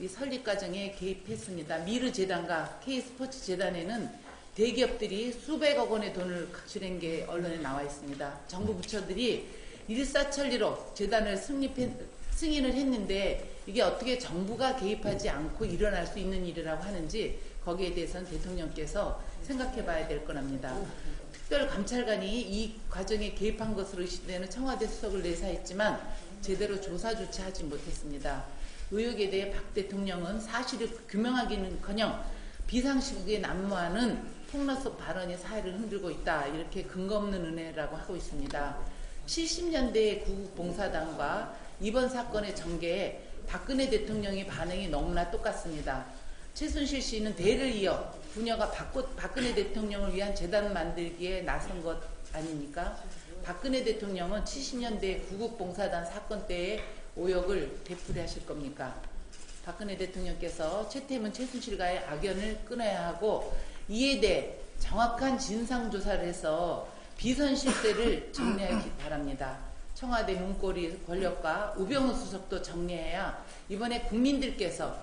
이 설립 과정에 개입했습니다. 미르 재단과 K스포츠 재단에는 대기업들이 수백억 원의 돈을 각출한 게 언론에 나와 있습니다. 정부 부처들이 일사천리로 재단을 승인을 했는데 이게 어떻게 정부가 개입하지 않고 일어날 수 있는 일이라고 하는지 거기에 대해서는 대통령께서 생각해 봐야 될 거랍니다. 특별감찰관이 이 과정에 개입한 것으로 의심되는 청와대 수석을 내사했지만 제대로 조사조차 하지 못했습니다. 의혹에 대해 박 대통령은 사실을 규명하기는커녕 비상시국에 난무하는 폭로성 발언이 사회를 흔들고 있다. 이렇게 근거 없는 은혜라고 하고 있습니다. 70년대의 구국봉사단과 이번 사건의 전개에 박근혜 대통령의 반응이 너무나 똑같습니다. 최순실 씨는 대를 이어 부녀가 박근혜 대통령을 위한 재단 만들기에 나선 것 아닙니까? 박근혜 대통령은 70년대 구국봉사단 사건 때의 오역을 되풀이하실 겁니까? 박근혜 대통령께서 최태민, 최순실과의 악연을 끊어야 하고 이에 대해 정확한 진상조사를 해서 비선 실세를 정리하기 바랍니다. 청와대 문고리 권력과 우병우 수석도 정리해야 이번에 국민들께서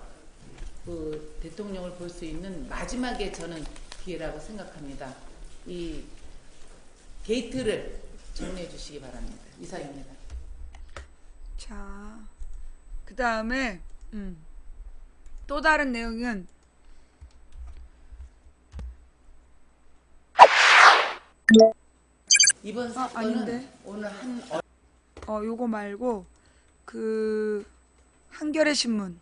그 대통령을 볼 수 있는 마지막에 저는 기회라고 생각합니다. 이 게이트를 정리해 주시기 바랍니다. 이상입니다. 자, 그 다음에 또 다른 내용은 이번 사건은 아닌데? 오늘 한 요거 말고 그 한겨레 신문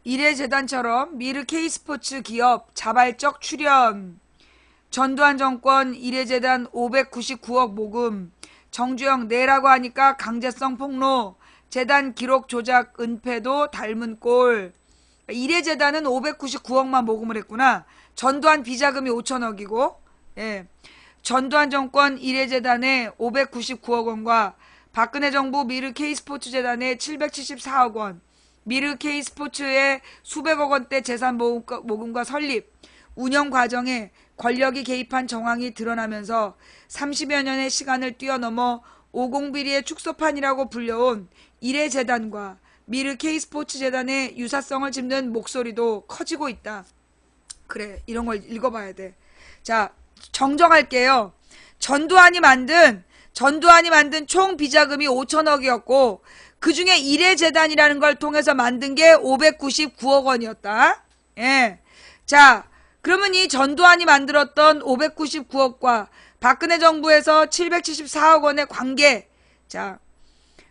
이래재단처럼 미르 K스포츠 기업 자발적 출연, 전두환 정권 이래재단 599억 모금, 정주영 내라고 하니까 강제성 폭로, 재단 기록 조작 은폐도 닮은 꼴. 이래재단은 599억만 모금을 했구나. 전두환 비자금이 5천억이고, 예. 전두환 정권 이래재단의 599억 원과 박근혜 정부 미르 K스포츠 재단의 774억 원, 미르 K스포츠의 수백억 원대 재산 모금과 설립, 운영 과정에 권력이 개입한 정황이 드러나면서 30여 년의 시간을 뛰어넘어 오공비리의 축소판이라고 불려온 이래재단과 미르 K스포츠 재단의 유사성을 짚는 목소리도 커지고 있다. 그래, 이런 걸 읽어봐야 돼. 자, 정정할게요. 전두환이 만든 총 비자금이 5천억이었고 그 중에 이래재단이라는 걸 통해서 만든 게 599억 원이었다. 예. 자, 그러면 이 전두환이 만들었던 599억과 박근혜 정부에서 774억 원의 관계. 자,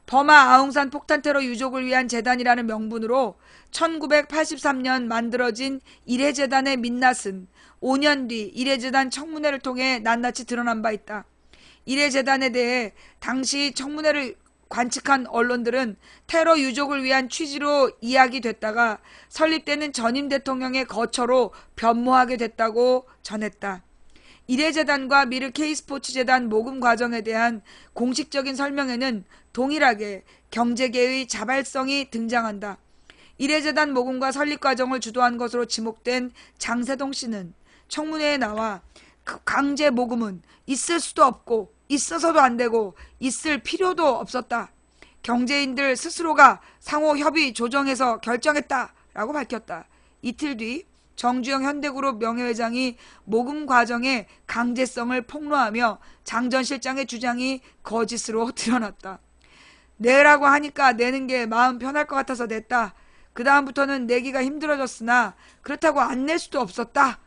버마 아웅산 폭탄 테러 유족을 위한 재단이라는 명분으로 1983년 만들어진 이래재단의 민낯은 5년 뒤 이래재단 청문회를 통해 낱낱이 드러난 바 있다. 이래재단에 대해 당시 청문회를 관측한 언론들은 테러 유족을 위한 취지로 이야기됐다가 설립되는 전임 대통령의 거처로 변모하게 됐다고 전했다. 이래재단과 미르 K스포츠재단 모금 과정에 대한 공식적인 설명에는 동일하게 경제계의 자발성이 등장한다. 이래재단 모금과 설립 과정을 주도한 것으로 지목된 장세동 씨는 청문회에 나와 그 강제 모금은 있을 수도 없고 있어서도 안 되고 있을 필요도 없었다. 경제인들 스스로가 상호 협의 조정해서 결정했다라고 밝혔다. 이틀 뒤 정주영 현대그룹 명예회장이 모금 과정의 강제성을 폭로하며 장 전 실장의 주장이 거짓으로 드러났다. 내라고 하니까 내는 게 마음 편할 것 같아서 냈다. 그 다음부터는 내기가 힘들어졌으나 그렇다고 안 낼 수도 없었다.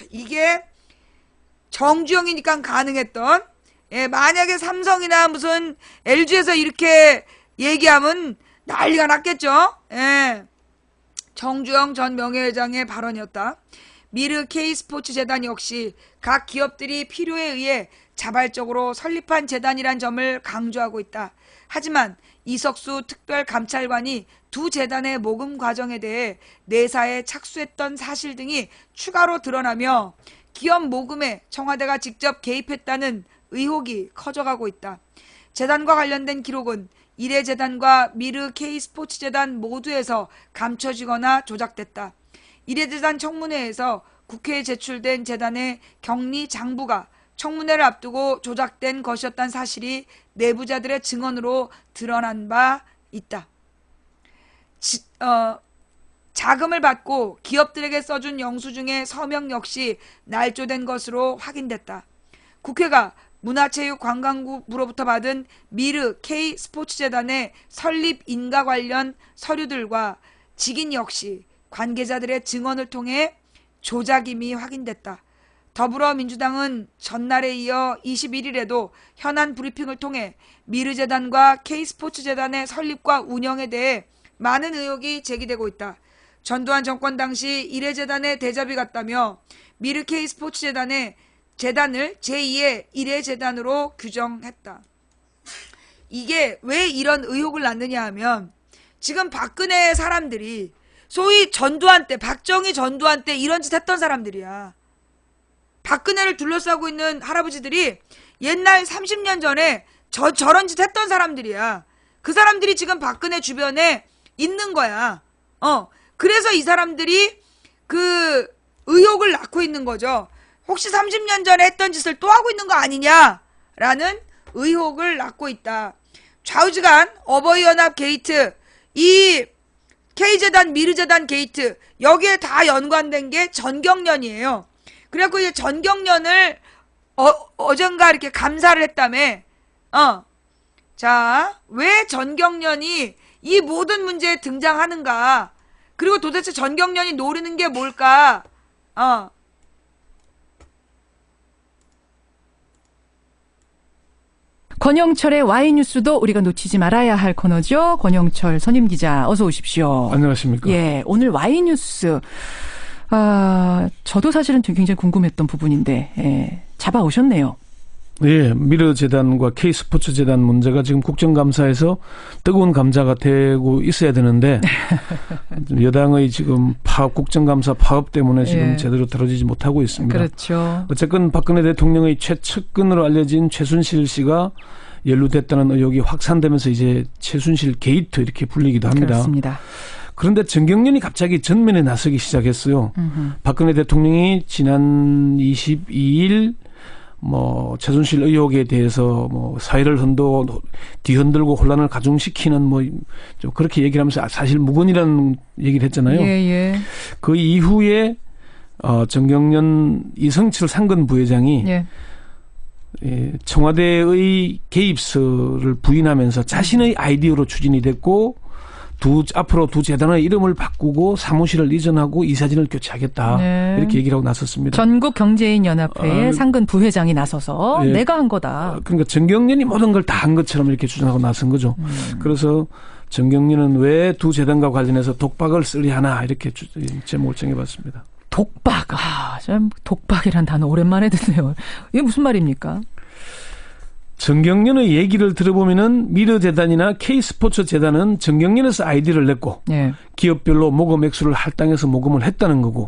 이게 정주영이니까 가능했던, 만약에 삼성이나 무슨 LG에서 이렇게 얘기하면 난리가 났겠죠. 정주영 전 명예회장의 발언이었다. 미르 K스포츠재단 역시 각 기업들이 필요에 의해 자발적으로 설립한 재단이란 점을 강조하고 있다. 하지만 이석수 특별감찰관이 두 재단의 모금 과정에 대해 내사에 착수했던 사실 등이 추가로 드러나며 기업 모금에 청와대가 직접 개입했다는 의혹이 커져가고 있다. 재단과 관련된 기록은 이래재단과 미르 K스포츠재단 모두에서 감춰지거나 조작됐다. 이래재단 청문회에서 국회에 제출된 재단의 격리 장부가 청문회를 앞두고 조작된 것이었다는 사실이 내부자들의 증언으로 드러난 바 있다. 자금을 받고 기업들에게 써준 영수증의 서명 역시 날조된 것으로 확인됐다. 국회가 문화체육관광부로부터 받은 미르 K스포츠재단의 설립 인가 관련 서류들과 직인 역시 관계자들의 증언을 통해 조작임이 확인됐다. 더불어민주당은 전날에 이어 21일에도 현안 브리핑을 통해 미르재단과 K스포츠재단의 설립과 운영에 대해 많은 의혹이 제기되고 있다. 전두환 정권 당시 이래재단의 대접이 같다며 미르 K스포츠재단의 재단을 제2의 이래재단으로 규정했다. 이게 왜 이런 의혹을 낳느냐 하면 지금 박근혜 사람들이 소위 전두환 때, 박정희 전두환 때 이런 짓 했던 사람들이야. 박근혜를 둘러싸고 있는 할아버지들이 옛날 30년 전에 저런 짓 했던 사람들이야. 그 사람들이 지금 박근혜 주변에 있는 거야. 그래서 이 사람들이 그 의혹을 낳고 있는 거죠. 혹시 30년 전에 했던 짓을 또 하고 있는 거 아니냐라는 의혹을 낳고 있다. 좌우지간 어버이연합 게이트, 이 K재단, 미르재단 게이트, 여기에 다 연관된 게 전경련이에요. 그래갖고 이제 전경련을 어젠가 이렇게 감사를 했다며. 자, 왜 전경련이 이 모든 문제에 등장하는가? 그리고 도대체 전경련이 노리는 게 뭘까? 권영철의 Y뉴스도 우리가 놓치지 말아야 할 코너죠. 권영철 선임기자 어서 오십시오. 안녕하십니까. 예, 오늘 Y뉴스. 저도 사실은 굉장히 궁금했던 부분인데 잡아오셨네요. 예, 미르재단과 K스포츠재단 문제가 지금 국정감사에서 뜨거운 감자가 되고 있어야 되는데 여당의 지금 국정감사 파업 때문에 지금 제대로 다뤄지지 못하고 있습니다. 그렇죠. 어쨌건 박근혜 대통령의 최측근으로 알려진 최순실 씨가 연루됐다는 의혹이 확산되면서 이제 최순실 게이트 이렇게 불리기도 합니다. 그렇습니다. 그런데 전경련이 갑자기 전면에 나서기 시작했어요. 박근혜 대통령이 지난 22일 최순실 의혹에 대해서 사회를 뒤흔들고 혼란을 가중시키는 좀 그렇게 얘기를 하면서 사실 무근이라는 얘기를 했잖아요. 예. 그 이후에 전경련 이성철 상근 부회장이 청와대의 개입설을 부인하면서 자신의 아이디어로 추진이 됐고 앞으로 두 재단의 이름을 바꾸고 사무실을 이전하고 이사진을 교체하겠다. 이렇게 얘기를 하고 나섰습니다. 전국경제인연합회의 상근 부회장이 나서서 내가 한 거다. 그러니까 전경련이 모든 걸 다 한 것처럼 이렇게 주장하고 나선 거죠. 그래서 전경련은 왜 두 재단과 관련해서 독박을 쓰리하나 이렇게 제목을 정해봤습니다. 독박. 참 독박이란 단어 오랜만에 듣네요. 이게 무슨 말입니까? 정경련의 얘기를 들어보면은 미르재단이나 K스포츠재단은 정경련에서 아이디어를 냈고 예. 기업별로 모금 액수를 할당해서 모금을 했다는 거고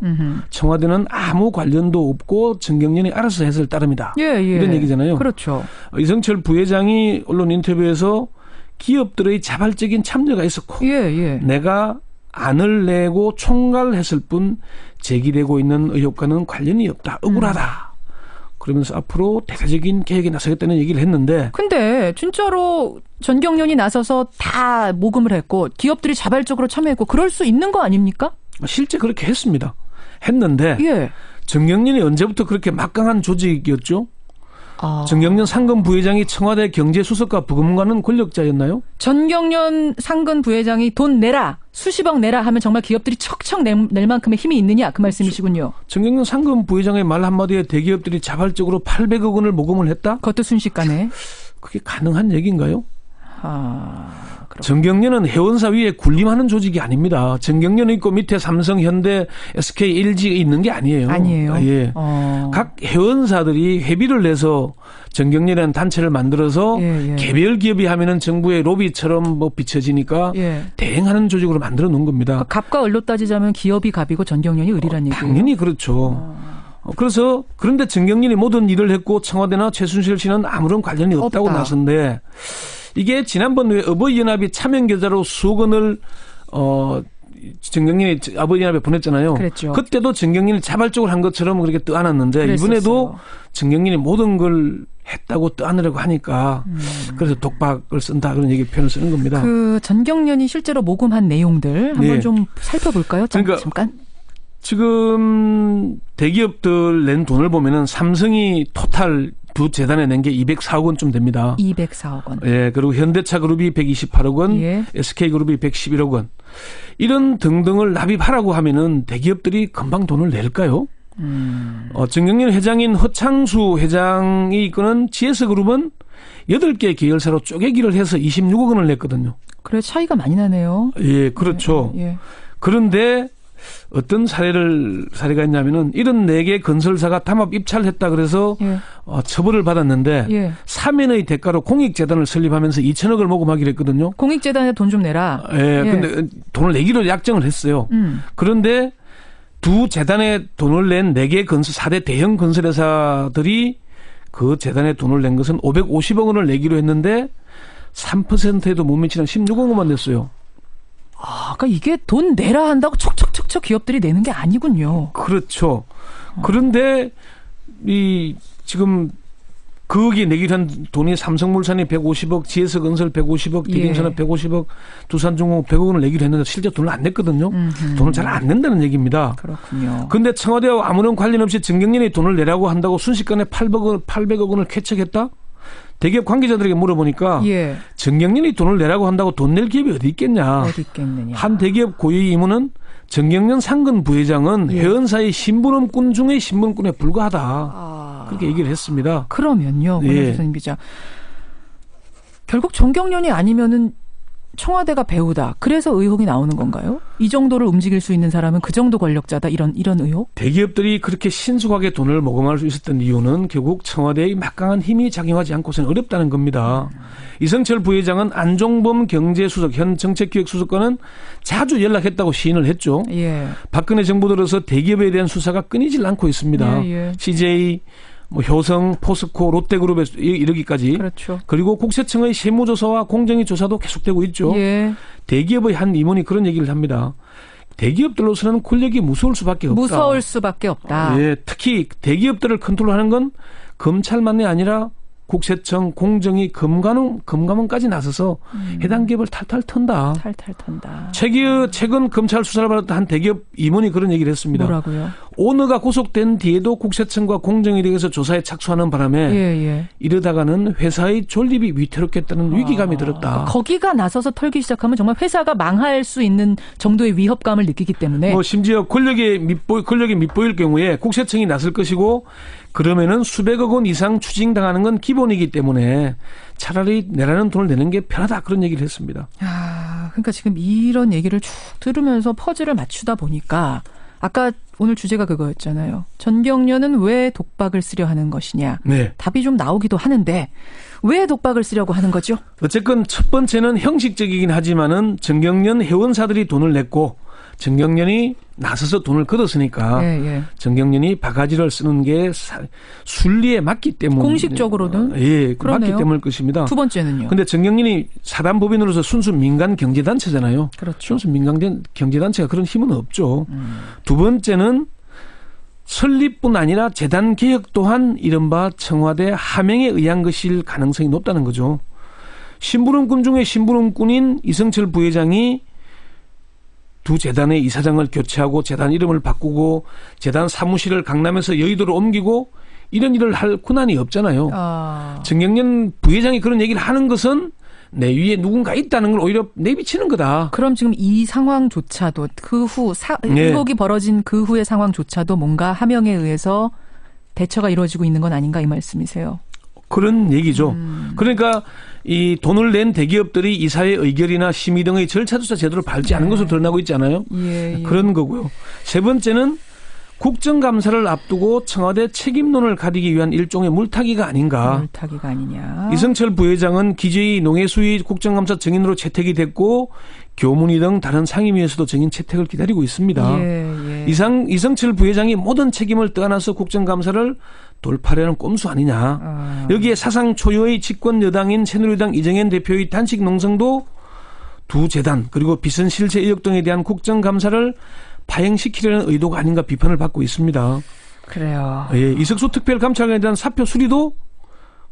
청와대는 아무 관련도 없고 정경련이 알아서 해설 따릅니다. 예, 예. 이런 얘기잖아요. 그렇죠. 이성철 부회장이 언론 인터뷰에서 기업들의 자발적인 참여가 있었고 예, 예. 내가 안을 내고 총괄했을 뿐 제기되고 있는 의혹과는 관련이 없다. 억울하다. 그러면서 앞으로 대대적인 개혁에 나서겠다는 얘기를 했는데 근데 진짜로 전경련이 나서서 다 모금을 했고 기업들이 자발적으로 참여했고 그럴 수 있는 거 아닙니까? 실제 그렇게 했습니다. 했는데 예. 정경련이 언제부터 그렇게 막강한 조직이었죠? 아. 정경련 상근 부회장이 청와대 경제수석과 부검관은 권력자였나요? 전경련 상근 부회장이 돈 내라, 수십억 내라 하면 정말 기업들이 척척 낼 만큼의 힘이 있느냐 그 말씀이시군요. 정경련 상근 부회장의 말 한마디에 대기업들이 자발적으로 800억 원을 모금을 했다? 그것도 순식간에. 그게 가능한 얘기인가요? 그렇군요. 정경련은 회원사 위에 군림하는 조직이 아닙니다. 정경련이 있고 밑에 삼성, 현대, SK, LG가 있는 게 아니에요. 아니에요. 예. 각 회원사들이 회비를 내서 정경련이라는 단체를 만들어서 예, 예. 개별 기업이 하면은 정부의 로비처럼 뭐 비춰지니까 예. 대행하는 조직으로 만들어 놓은 겁니다. 그러니까 갑과 을로 따지자면 기업이 갑이고 전경련이 을이란 얘기예요. 당연히 그렇죠. 그래서 그런데 정경련이 모든 일을 했고 청와대나 최순실 씨는 아무런 관련이 없다고 없다. 나선데 이게 지난번 왜 어버이연합이 차명계좌로 수억 원을 정경련이 어버이연합에 보냈잖아요. 그랬죠. 그때도 정경련이 자발적으로 한 것처럼 그렇게 떠안았는데 그랬었어요. 이번에도 정경련이 모든 걸 했다고 떠안으려고 하니까 그래서 독박을 쓴다 그런 얘기 표현을 쓰는 겁니다. 그 전경련이 실제로 모금한 내용들 한번 네. 좀 살펴볼까요? 그러니까 잠깐. 지금 대기업들 낸 돈을 보면은 삼성이 토탈 두 재단에 낸 게 204억 원쯤 됩니다. 204억 원. 예, 그리고 현대차 그룹이 128억 원, 예. SK 그룹이 111억 원. 이런 등등을 납입하라고 하면은 대기업들이 금방 돈을 낼까요? 정경련 회장인 허창수 회장이 이끄는 GS 그룹은 8개 계열사로 쪼개기를 해서 26억 원을 냈거든요. 그래 차이가 많이 나네요. 예, 그렇죠. 예. 그런데 어떤 사례가 있냐면은 74개 건설사가 담합 입찰했다 그래서 예. 처벌을 받았는데 예. 사면의 대가로 공익재단을 설립하면서 2천억을 모금하기로 했거든요. 공익재단에 돈 좀 내라. 예, 근데 돈을 내기로 약정을 했어요. 그런데 두 재단에 돈을 낸 4개 4대 대형 건설회사들이 그 재단에 돈을 낸 것은 550억 원을 내기로 했는데 3%에도 못 미치는 16억 원만 냈어요. 그러니까 이게 돈 내라 한다고 척척척척 기업들이 내는 게 아니군요. 그렇죠. 그런데 이 지금 거기에 내기로 한 돈이 삼성물산이 150억, GS건설 150억, 디림산업 150억, 두산중공업 100억 원을 내기로 했는데 실제 돈을 안 냈거든요. 돈을 잘 안 낸다는 얘기입니다. 그렇군요. 그런데 청와대와 아무런 관련 없이 정경련이 돈을 내라고 한다고 순식간에 800억 원을 캐척했다? 대기업 관계자들에게 물어보니까 예. 정경련이 돈을 내라고 한다고 돈 낼 기업이 어디 있겠냐. 어디 있겠느냐. 한 대기업 고위 임원은 정경련 상근 부회장은 예. 회원사의 신분엄꾼 중의 신분꾼에 불과하다. 그렇게 얘기를 했습니다. 그러면요. 예. 권영철 기자. 결국 정경련이 아니면은 청와대가 배우다. 그래서 의혹이 나오는 건가요? 이 정도를 움직일 수 있는 사람은 그 정도 권력자다. 이런 의혹? 대기업들이 그렇게 신속하게 돈을 모금할 수 있었던 이유는 결국 청와대의 막강한 힘이 작용하지 않고서는 어렵다는 겁니다. 이성철 부회장은 안종범 경제수석 현 정책기획수석과는 자주 연락했다고 시인을 했죠. 예. 박근혜 정부 들어서 대기업에 대한 수사가 끊이질 않고 있습니다. 예, 예. CJ, 효성, 포스코, 롯데그룹에 이르기까지. 그렇죠. 그리고 국세청의 세무조사와 공정위 조사도 계속되고 있죠. 예. 대기업의 한 임원이 그런 얘기를 합니다. 대기업들로서는 권력이 무서울 수밖에 없다. 무서울 수밖에 없다. 예, 특히 대기업들을 컨트롤하는 건 검찰만이 아니라 국세청, 공정위, 금감원까지 나서서 해당 기업을 탈탈 턴다. 탈탈 턴다. 최근 검찰 수사를 받았던 한 대기업 임원이 그런 얘기를 했습니다. 뭐라고요? 오너가 구속된 뒤에도 국세청과 공정위에서 조사에 착수하는 바람에 예. 이러다가는 회사의 존립이 위태롭겠다는 위기감이 들었다. 거기가 나서서 털기 시작하면 정말 회사가 망할 수 있는 정도의 위협감을 느끼기 때문에 심지어 권력이 밑보일 경우에 국세청이 나설 것이고 그러면은 수백억 원 이상 추징당하는 건 기본이기 때문에 차라리 내라는 돈을 내는 게 편하다 그런 얘기를 했습니다. 그러니까 지금 이런 얘기를 쭉 들으면서 퍼즐을 맞추다 보니까 아까 오늘 주제가 그거였잖아요. 전경련은 왜 독박을 쓰려 하는 것이냐. 네. 답이 좀 나오기도 하는데 왜 독박을 쓰려고 하는 거죠? 어쨌건 첫 번째는 형식적이긴 하지만은 전경련 회원사들이 돈을 냈고 전경련이 나서서 돈을 걷었으니까 예. 전경련이 바가지를 쓰는 게 순리에 맞기 때문에 공식적으로는 예, 그러네요. 맞기 때문일 것입니다. 두 번째는요. 근데 전경련이 사단법인으로서 순수 민간 경제단체잖아요. 그렇죠. 순수 민간 경제단체가 그런 힘은 없죠. 두 번째는 설립뿐 아니라 재단 개혁 또한 이른바 청와대 하명에 의한 것일 가능성이 높다는 거죠. 심부름꾼 중에 심부름꾼인 이성철 부회장이 두 재단의 이사장을 교체하고 재단 이름을 바꾸고 재단 사무실을 강남에서 여의도로 옮기고 이런 일을 할 권한이 없잖아요. 전경련 부회장이 그런 얘기를 하는 것은 내 위에 누군가 있다는 걸 오히려 내비치는 거다. 그럼 지금 이 상황조차도 그 후 의혹이 벌어진 그 후의 상황조차도 뭔가 하명에 의해서 대처가 이루어지고 있는 건 아닌가 이 말씀이세요? 그런 얘기죠. 그러니까 이 돈을 낸 대기업들이 이사의 의결이나 심의 등의 절차조차 제대로 밟지 않은 것으로 드러나고 있잖아요. 예. 그런 거고요. 세 번째는 국정감사를 앞두고 청와대 책임론을 가리기 위한 일종의 물타기가 아닌가. 물타기가 아니냐. 이성철 부회장은 기재위 농해수위 국정감사 증인으로 채택이 됐고 교문위 등 다른 상임위에서도 증인 채택을 기다리고 있습니다. 예. 이성철 부회장이 모든 책임을 떠안아서 국정감사를 돌파하려는 꼼수 아니냐. 여기에 사상 초유의 집권 여당인 새누리당 이정현 대표의 단식 농성도 두 재단 그리고 비선 실체 의혹 등에 대한 국정감사를 파행시키려는 의도가 아닌가 비판을 받고 있습니다. 그래요. 예, 이석수 특별감찰관에 대한 사표 수리도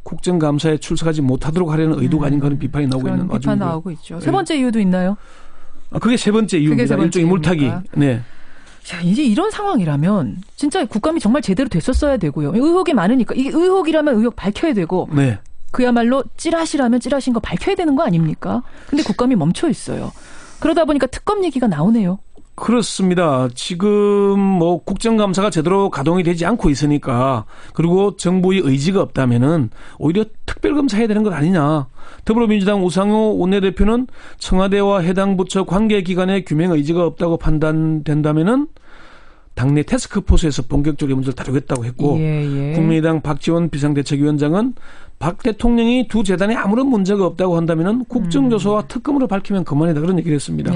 국정감사에 출석하지 못하도록 하려는 의도가 아닌가 하는 비판이 나오고 있는 비판 와중이고요. 나오고 있죠. 세 번째 이유도 있나요? 그게 세 번째 이유입니다. 세 번째 일종의 물타기. 이유입니까? 네. 자, 이제 이런 상황이라면 진짜 국감이 정말 제대로 됐었어야 되고요. 의혹이 많으니까 이게 의혹이라면 의혹 밝혀야 되고 네. 그야말로 찌라시라면 찌라시인 거 밝혀야 되는 거 아닙니까? 근데 국감이 멈춰 있어요. 그러다 보니까 특검 얘기가 나오네요. 그렇습니다. 지금 뭐 국정감사가 제대로 가동이 되지 않고 있으니까 그리고 정부의 의지가 없다면은 오히려 특별검사 해야 되는 것 아니냐. 더불어민주당 우상호 원내대표는 청와대와 해당 부처 관계기관의 규명 의지가 없다고 판단된다면은 당내 태스크포스에서 본격적으로 문제를 다루겠다고 했고 국민의당 박지원 비상대책위원장은 박 대통령이 두 재단에 아무런 문제가 없다고 한다면은 국정조사와 특검으로 밝히면 그만이다 그런 얘기를 했습니다.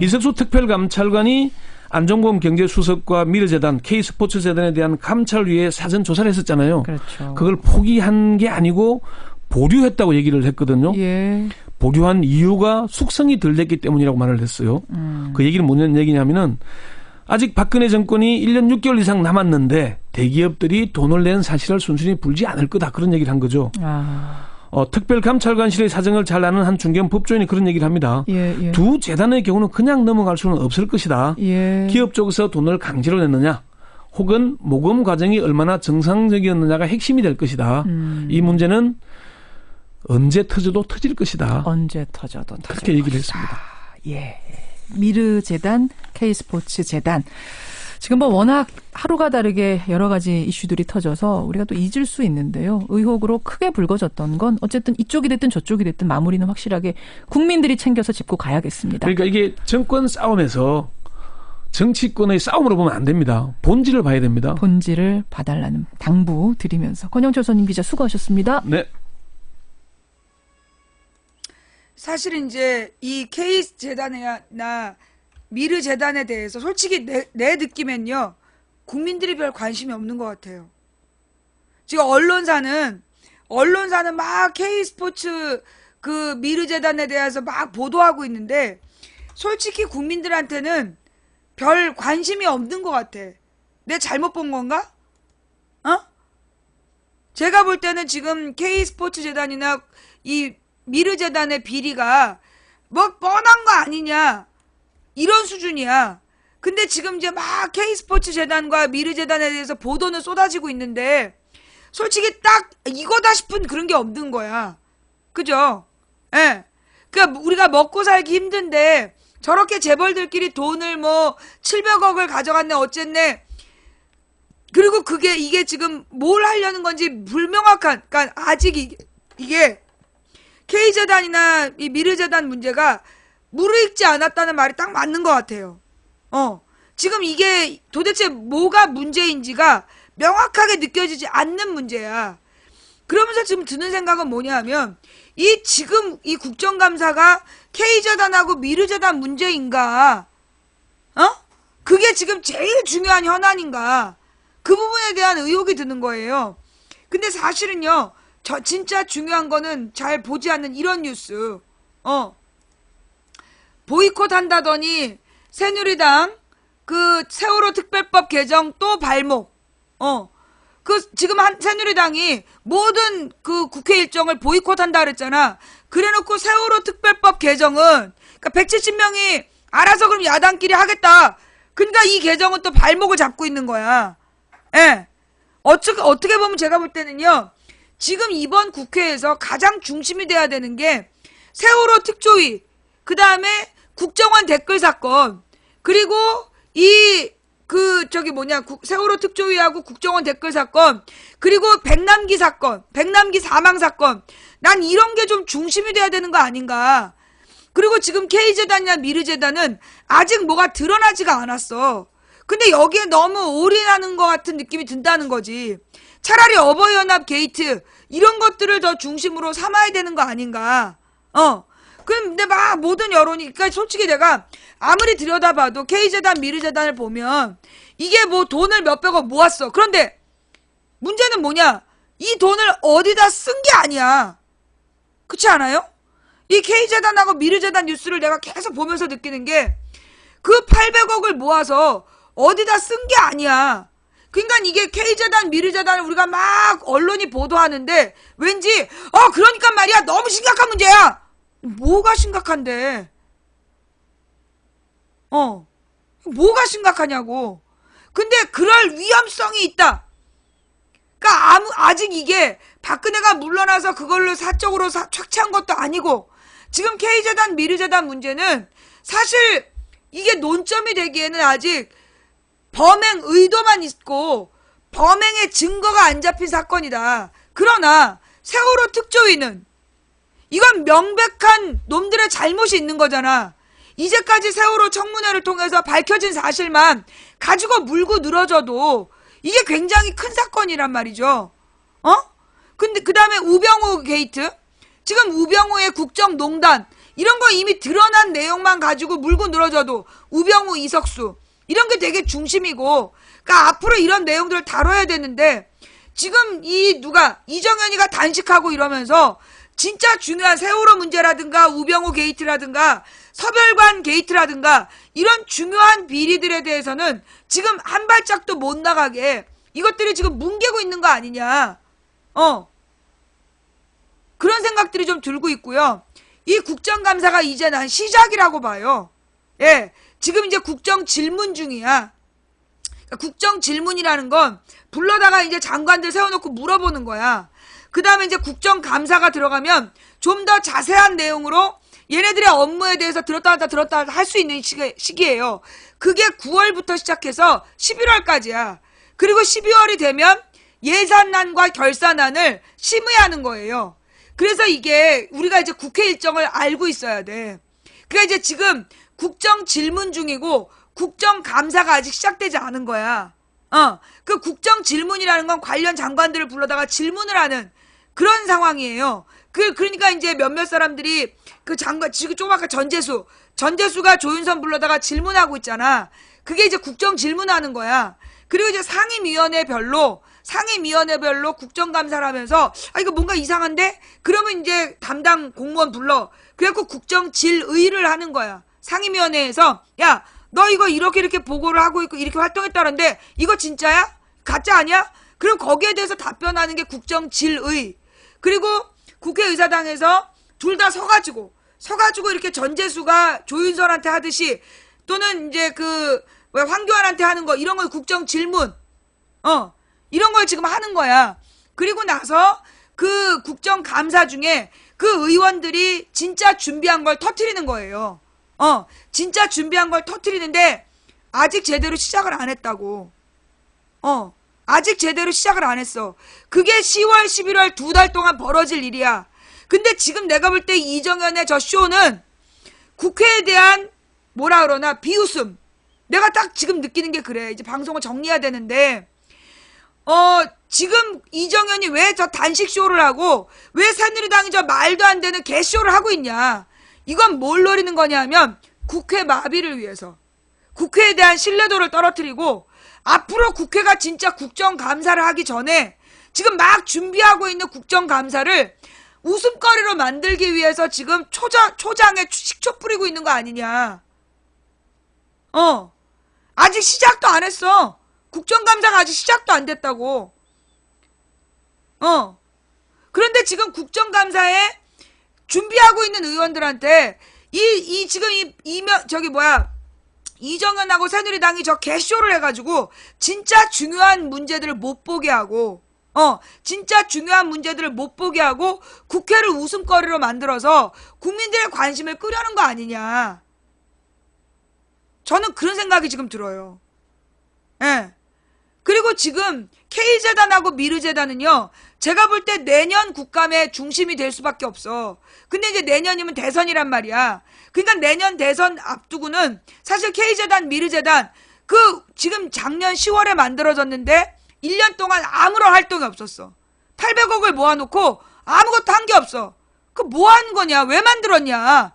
이석수 특별감찰관이 안종범 경제수석과 미르재단, K스포츠재단에 대한 감찰위에 사전 조사를 했었잖아요. 그렇죠. 그걸 포기한 게 아니고 보류했다고 얘기를 했거든요. 보류한 이유가 숙성이 덜 됐기 때문이라고 말을 했어요. 그 얘기는 무슨 얘기냐면은 아직 박근혜 정권이 1년 6개월 이상 남았는데 대기업들이 돈을 낸 사실을 순순히 불지 않을 거다. 그런 얘기를 한 거죠. 특별감찰관실의 사정을 잘 아는 한 중견 법조인이 그런 얘기를 합니다. 두 재단의 경우는 그냥 넘어갈 수는 없을 것이다. 기업 쪽에서 돈을 강제로 냈느냐 혹은 모금 과정이 얼마나 정상적이었느냐가 핵심이 될 것이다. 이 문제는 언제 터져도 터질 것이다. 언제 터져도 터질 그렇게 얘기를 했습니다. 미르재단, K스포츠재단. 지금 뭐 워낙 하루가 다르게 여러 가지 이슈들이 터져서 우리가 또 잊을 수 있는데요. 의혹으로 크게 불거졌던 건 어쨌든 이쪽이 됐든 저쪽이 됐든 마무리는 확실하게 국민들이 챙겨서 짚고 가야겠습니다. 그러니까 이게 정권 싸움에서 정치권의 싸움으로 보면 안 됩니다. 본질을 봐야 됩니다. 본질을 봐달라는 당부 드리면서 권영철 선임 기자 수고하셨습니다. 네. 사실 이제 이 K재단이나 미르재단에 대해서 솔직히 내 느낌엔요. 국민들이 별 관심이 없는 것 같아요. 지금 언론사는 막 K스포츠 그 미르재단에 대해서 막 보도하고 있는데 솔직히 국민들한테는 별 관심이 없는 것 같아. 내가 잘못 본 건가? 제가 볼 때는 지금 K스포츠재단이나 이 미르재단의 비리가 뭐 뻔한 거 아니냐 이런 수준이야. 근데 지금 이제 막 K스포츠재단과 미르재단에 대해서 보도는 쏟아지고 있는데 솔직히 딱 이거다 싶은 그런 게 없는 거야. 그죠? 예. 그러니까 우리가 먹고 살기 힘든데 저렇게 재벌들끼리 돈을 뭐 700억을 가져갔네 어쨌네. 그리고 이게 지금 뭘 하려는 건지 불명확한, 그러니까 아직 이게 K재단이나 이 미르재단 문제가 무르익지 않았다는 말이 딱 맞는 것 같아요. 지금 이게 도대체 뭐가 문제인지가 명확하게 느껴지지 않는 문제야. 그러면서 지금 드는 생각은 뭐냐 하면 지금 이 국정감사가 K재단하고 미르재단 문제인가? 그게 지금 제일 중요한 현안인가? 그 부분에 대한 의혹이 드는 거예요. 근데 사실은요, 진짜 중요한 거는 잘 보지 않는 이런 뉴스. 보이콧 한다더니 새누리당 그 세월호 특별법 개정 또 발목. 지금 새누리당이 모든 그 국회 일정을 보이콧한다 그랬잖아. 그래놓고 세월호 특별법 개정은, 그러니까 170명이 알아서 그럼 야당끼리 하겠다. 그러니까 이 개정은 또 발목을 잡고 있는 거야. 예. 어떻게 보면 제가 볼 때는요, 지금 이번 국회에서 가장 중심이 돼야 되는 게 세월호 특조위, 그 다음에 국정원 댓글 사건, 그리고 세월호 특조위하고 국정원 댓글 사건, 그리고 백남기 사건, 백남기 사망 사건, 난 이런 게 좀 중심이 돼야 되는 거 아닌가. 그리고 지금 K재단이나 미르재단은 아직 뭐가 드러나지가 않았어. 근데 여기에 너무 올인하는 것 같은 느낌이 든다는 거지. 차라리 어버이연합 게이트 이런 것들을 더 중심으로 삼아야 되는 거 아닌가. 근데 막 모든 여론이, 그러니까 솔직히 내가 아무리 들여다봐도 K재단, 미르재단을 보면 이게 뭐 돈을 몇백억 모았어. 그런데 문제는 뭐냐? 이 돈을 어디다 쓴 게 아니야. 그렇지 않아요? 이 K재단하고 미르재단 뉴스를 내가 계속 보면서 느끼는 게 그 800억을 모아서 어디다 쓴 게 아니야. 그러니까 이게 K재단, 미르재단을 우리가 막 언론이 보도하는데 왠지 그러니까 말이야, 너무 심각한 문제야. 뭐가 심각한데? 뭐가 심각하냐고. 근데 그럴 위험성이 있다. 그러니까 아직 이게 박근혜가 물러나서 그걸로 사적으로 착취한 것도 아니고, 지금 K재단, 미르재단 문제는 사실 이게 논점이 되기에는 아직 범행 의도만 있고 범행의 증거가 안 잡힌 사건이다. 그러나 세월호 특조위는 이건 명백한 놈들의 잘못이 있는 거잖아. 이제까지 세월호 청문회를 통해서 밝혀진 사실만 가지고 물고 늘어져도 이게 굉장히 큰 사건이란 말이죠. 근데 그 다음에 우병우 게이트, 지금 우병우의 국정농단 이런 거 이미 드러난 내용만 가지고 물고 늘어져도 우병우, 이석수 이런 게 되게 중심이고, 그러니까 앞으로 이런 내용들을 다뤄야 되는데 지금 이정현이가 단식하고 이러면서 진짜 중요한 세월호 문제라든가 우병우 게이트라든가 서별관 게이트라든가 이런 중요한 비리들에 대해서는 지금 한 발짝도 못 나가게 이것들이 지금 뭉개고 있는 거 아니냐. 그런 생각들이 좀 들고 있고요. 이 국정감사가 이제 난 시작이라고 봐요. 예, 지금 이제 국정 질문 중이야. 그러니까 국정 질문이라는 건 불러다가 이제 장관들 세워놓고 물어보는 거야. 그 다음에 이제 국정감사가 들어가면 좀 더 자세한 내용으로 얘네들의 업무에 대해서 들었다 놨다 할 수 있는 시기예요. 그게 9월부터 시작해서 11월까지야. 그리고 12월이 되면 예산안과 결산안을 심의하는 거예요. 그래서 이게 우리가 이제 국회 일정을 알고 있어야 돼. 그러니까 이제 지금 국정 질문 중이고 국정감사가 아직 시작되지 않은 거야. 그 국정 질문이라는 건 관련 장관들을 불러다가 질문을 하는 그런 상황이에요. 그러니까 이제 몇몇 사람들이 그 장관, 지금 좀 아까 전재수가 조윤선 불러다가 질문하고 있잖아. 그게 이제 국정 질문하는 거야. 그리고 이제 상임위원회별로 국정감사를 하면서 이거 뭔가 이상한데? 그러면 이제 담당 공무원 불러. 그래갖고 국정질의를 하는 거야. 상임위원회에서 야, 너 이거 이렇게 보고를 하고 있고 이렇게 활동했다는데 이거 진짜야? 가짜 아니야? 그럼 거기에 대해서 답변하는 게 국정질의. 그리고 국회의사당에서 둘 다 서가지고 이렇게 전재수가 조윤선한테 하듯이, 또는 이제 황교안한테 하는 거, 이런 걸 국정질문, 이런 걸 지금 하는 거야. 그리고 나서 그 국정감사 중에 그 의원들이 진짜 준비한 걸 터뜨리는 거예요. 진짜 준비한 걸 터뜨리는데 아직 제대로 시작을 안 했다고. 아직 제대로 시작을 안 했어. 그게 10월, 11월 2달 동안 벌어질 일이야. 근데 지금 내가 볼 때 이정현의 저 쇼는 국회에 대한 비웃음, 내가 딱 지금 느끼는 게 그래. 이제 방송을 정리해야 되는데 지금 이정현이 왜 저 단식 쇼를 하고 왜 새누리당이 저 말도 안 되는 개쇼를 하고 있냐. 이건 뭘 노리는 거냐면 국회 마비를 위해서, 국회에 대한 신뢰도를 떨어뜨리고 앞으로 국회가 진짜 국정감사를 하기 전에 지금 막 준비하고 있는 국정감사를 웃음거리로 만들기 위해서 지금 초장에 식초 뿌리고 있는 거 아니냐. 아직 시작도 안 했어. 국정감사가 아직 시작도 안 됐다고. 그런데 지금 국정감사에 준비하고 있는 의원들한테 지금 이정현하고 새누리당이 저 개쇼를 해가지고 진짜 중요한 문제들을 못 보게 하고 진짜 중요한 문제들을 못 보게 하고 국회를 웃음거리로 만들어서 국민들의 관심을 끄려는 거 아니냐. 저는 그런 생각이 지금 들어요. 예. 그리고 지금 K재단하고 미르재단은요, 제가 볼 때 내년 국감의 중심이 될 수밖에 없어. 근데 이제 내년이면 대선이란 말이야. 그러니까 내년 대선 앞두고는 사실 K재단, 미르재단, 지금 작년 10월에 만들어졌는데 1년 동안 아무런 활동이 없었어. 800억을 모아놓고 아무것도 한 게 없어. 뭐 하는 거냐? 왜 만들었냐?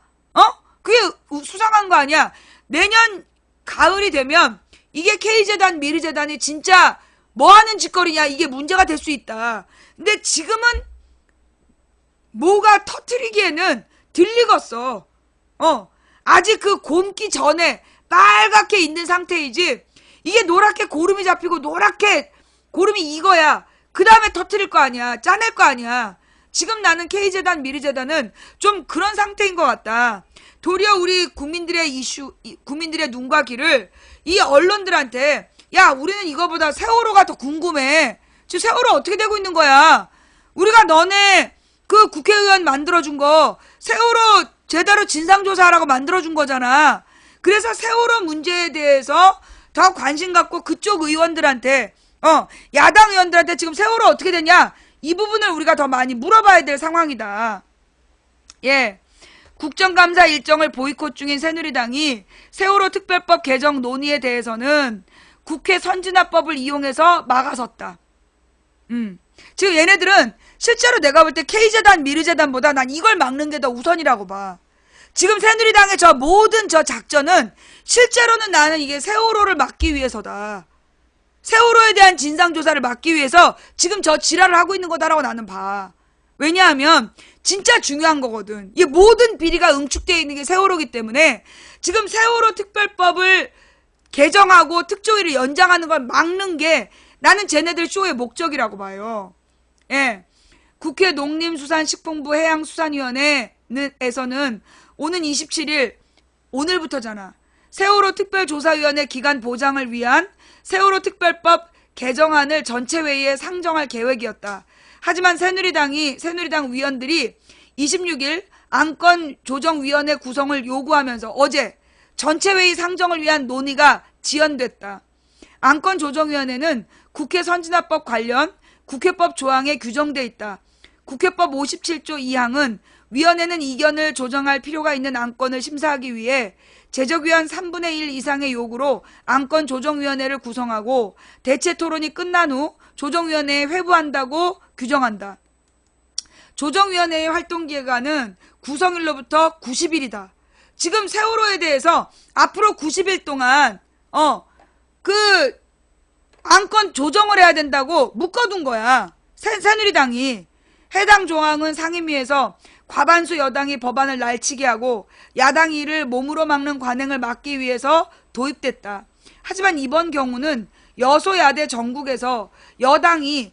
그게 수상한 거 아니야? 내년 가을이 되면 이게 K재단, 미르재단이 진짜 뭐 하는 짓거리냐, 이게 문제가 될 수 있다. 근데 지금은 뭐가 터트리기에는 들리겠어. 아직 곰기 전에 빨갛게 있는 상태이지, 이게 노랗게 고름이 잡히고 노랗게 고름이 익어야 그 다음에 터트릴 거 아니야. 짜낼 거 아니야. 지금 나는 K재단, 미르재단은 좀 그런 상태인 것 같다. 도리어 우리 국민들의 눈과 귀를 이 언론들한테, 야, 우리는 이거보다 세월호가 더 궁금해. 지금 세월호 어떻게 되고 있는 거야? 우리가 너네 국회의원 만들어준 거 세월호 제대로 진상조사하라고 만들어준 거잖아. 그래서 세월호 문제에 대해서 더 관심 갖고 그쪽 의원들한테, 야당 의원들한테 지금 세월호 어떻게 됐냐? 이 부분을 우리가 더 많이 물어봐야 될 상황이다. 예. 국정감사 일정을 보이콧 중인 새누리당이 세월호 특별법 개정 논의에 대해서는 국회 선진화법을 이용해서 막아섰다. 지금 얘네들은 실제로 내가 볼 때 K재단, 미르재단보다 난 이걸 막는 게 더 우선이라고 봐. 지금 새누리당의 저 모든 저 작전은 실제로는 나는 이게 세월호를 막기 위해서다. 세월호에 대한 진상조사를 막기 위해서 지금 저 지랄을 하고 있는 거다라고 나는 봐. 왜냐하면 진짜 중요한 거거든. 이 모든 비리가 응축되어 있는 게 세월호기 때문에 지금 세월호 특별법을 개정하고 특조위를 연장하는 걸 막는 게 나는 쟤네들 쇼의 목적이라고 봐요. 예. 국회 농림수산식품부 해양수산위원회에서는 오는 27일, 오늘부터잖아. 세월호 특별조사위원회 기간 보장을 위한 세월호 특별법 개정안을 전체 회의에 상정할 계획이었다. 하지만 새누리당 위원들이 26일 안건조정위원회 구성을 요구하면서 어제 전체 회의 상정을 위한 논의가 지연됐다. 안건조정위원회는 국회 선진화법 관련 국회법 조항에 규정돼 있다. 국회법 57조 2항은 위원회는 이견을 조정할 필요가 있는 안건을 심사하기 위해 제적위원 3분의 1 이상의 요구로 안건조정위원회를 구성하고 대체 토론이 끝난 후 조정위원회에 회부한다고 규정한다. 조정위원회의 활동기간은 구성일로부터 90일이다. 지금 세월호에 대해서 앞으로 90일 동안 안건 조정을 해야 된다고 묶어둔 거야. 새누리당이. 해당 조항은 상임위에서 과반수 여당이 법안을 날치게 하고 야당이 이를 몸으로 막는 관행을 막기 위해서 도입됐다. 하지만 이번 경우는 여소야대 전국에서 야당이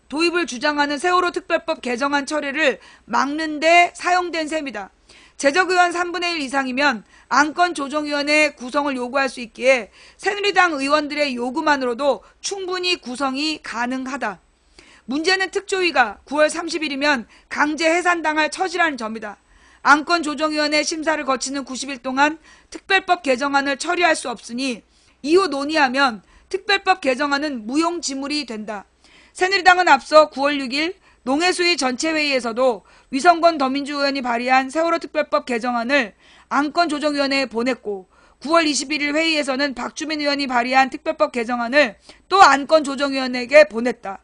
도입을 주장하는 세월호 특별법 개정안 처리를 막는 데 사용된 셈이다. 제적의원 3분의 1 이상이면 안건조정위원회 구성을 요구할 수 있기에 새누리당 의원들의 요구만으로도 충분히 구성이 가능하다. 문제는 특조위가 9월 30일이면 강제 해산당할 처지라는 점이다. 안건조정위원회 심사를 거치는 90일 동안 특별법 개정안을 처리할 수 없으니 이후 논의하면 특별법 개정안은 무용지물이 된다. 새누리당은 앞서 9월 6일 농해수위 전체회의에서도 위성권 더민주 의원이 발의한 세월호 특별법 개정안을 안건조정위원회에 보냈고 9월 21일 회의에서는 박주민 의원이 발의한 특별법 개정안을 또 안건조정위원회에게 보냈다.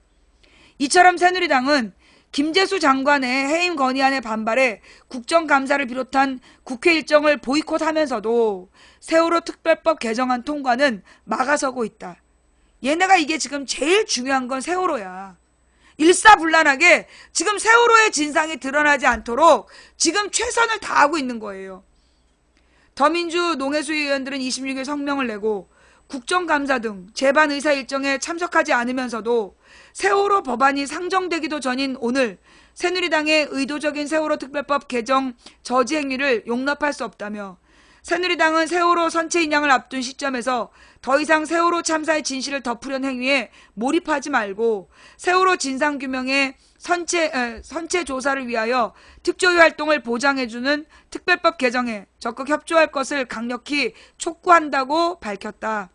이처럼 새누리당은 김재수 장관의 해임 건의안에 반발해 국정감사를 비롯한 국회 일정을 보이콧하면서도 세월호 특별법 개정안 통과는 막아서고 있다. 얘네가 이게 지금 제일 중요한 건 세월호야. 일사불란하게 지금 세월호의 진상이 드러나지 않도록 지금 최선을 다하고 있는 거예요. 더민주 농해수위 의원들은 26일 성명을 내고 국정감사 등 재반 의사 일정에 참석하지 않으면서도 세월호 법안이 상정되기도 전인 오늘 새누리당의 의도적인 세월호 특별법 개정 저지 행위를 용납할 수 없다며 새누리당은 세월호 선체 인양을 앞둔 시점에서 더 이상 세월호 참사의 진실을 덮으려는 행위에 몰입하지 말고 세월호 진상규명의 선체 조사를 위하여 특조위 활동을 보장해주는 특별법 개정에 적극 협조할 것을 강력히 촉구한다고 밝혔다.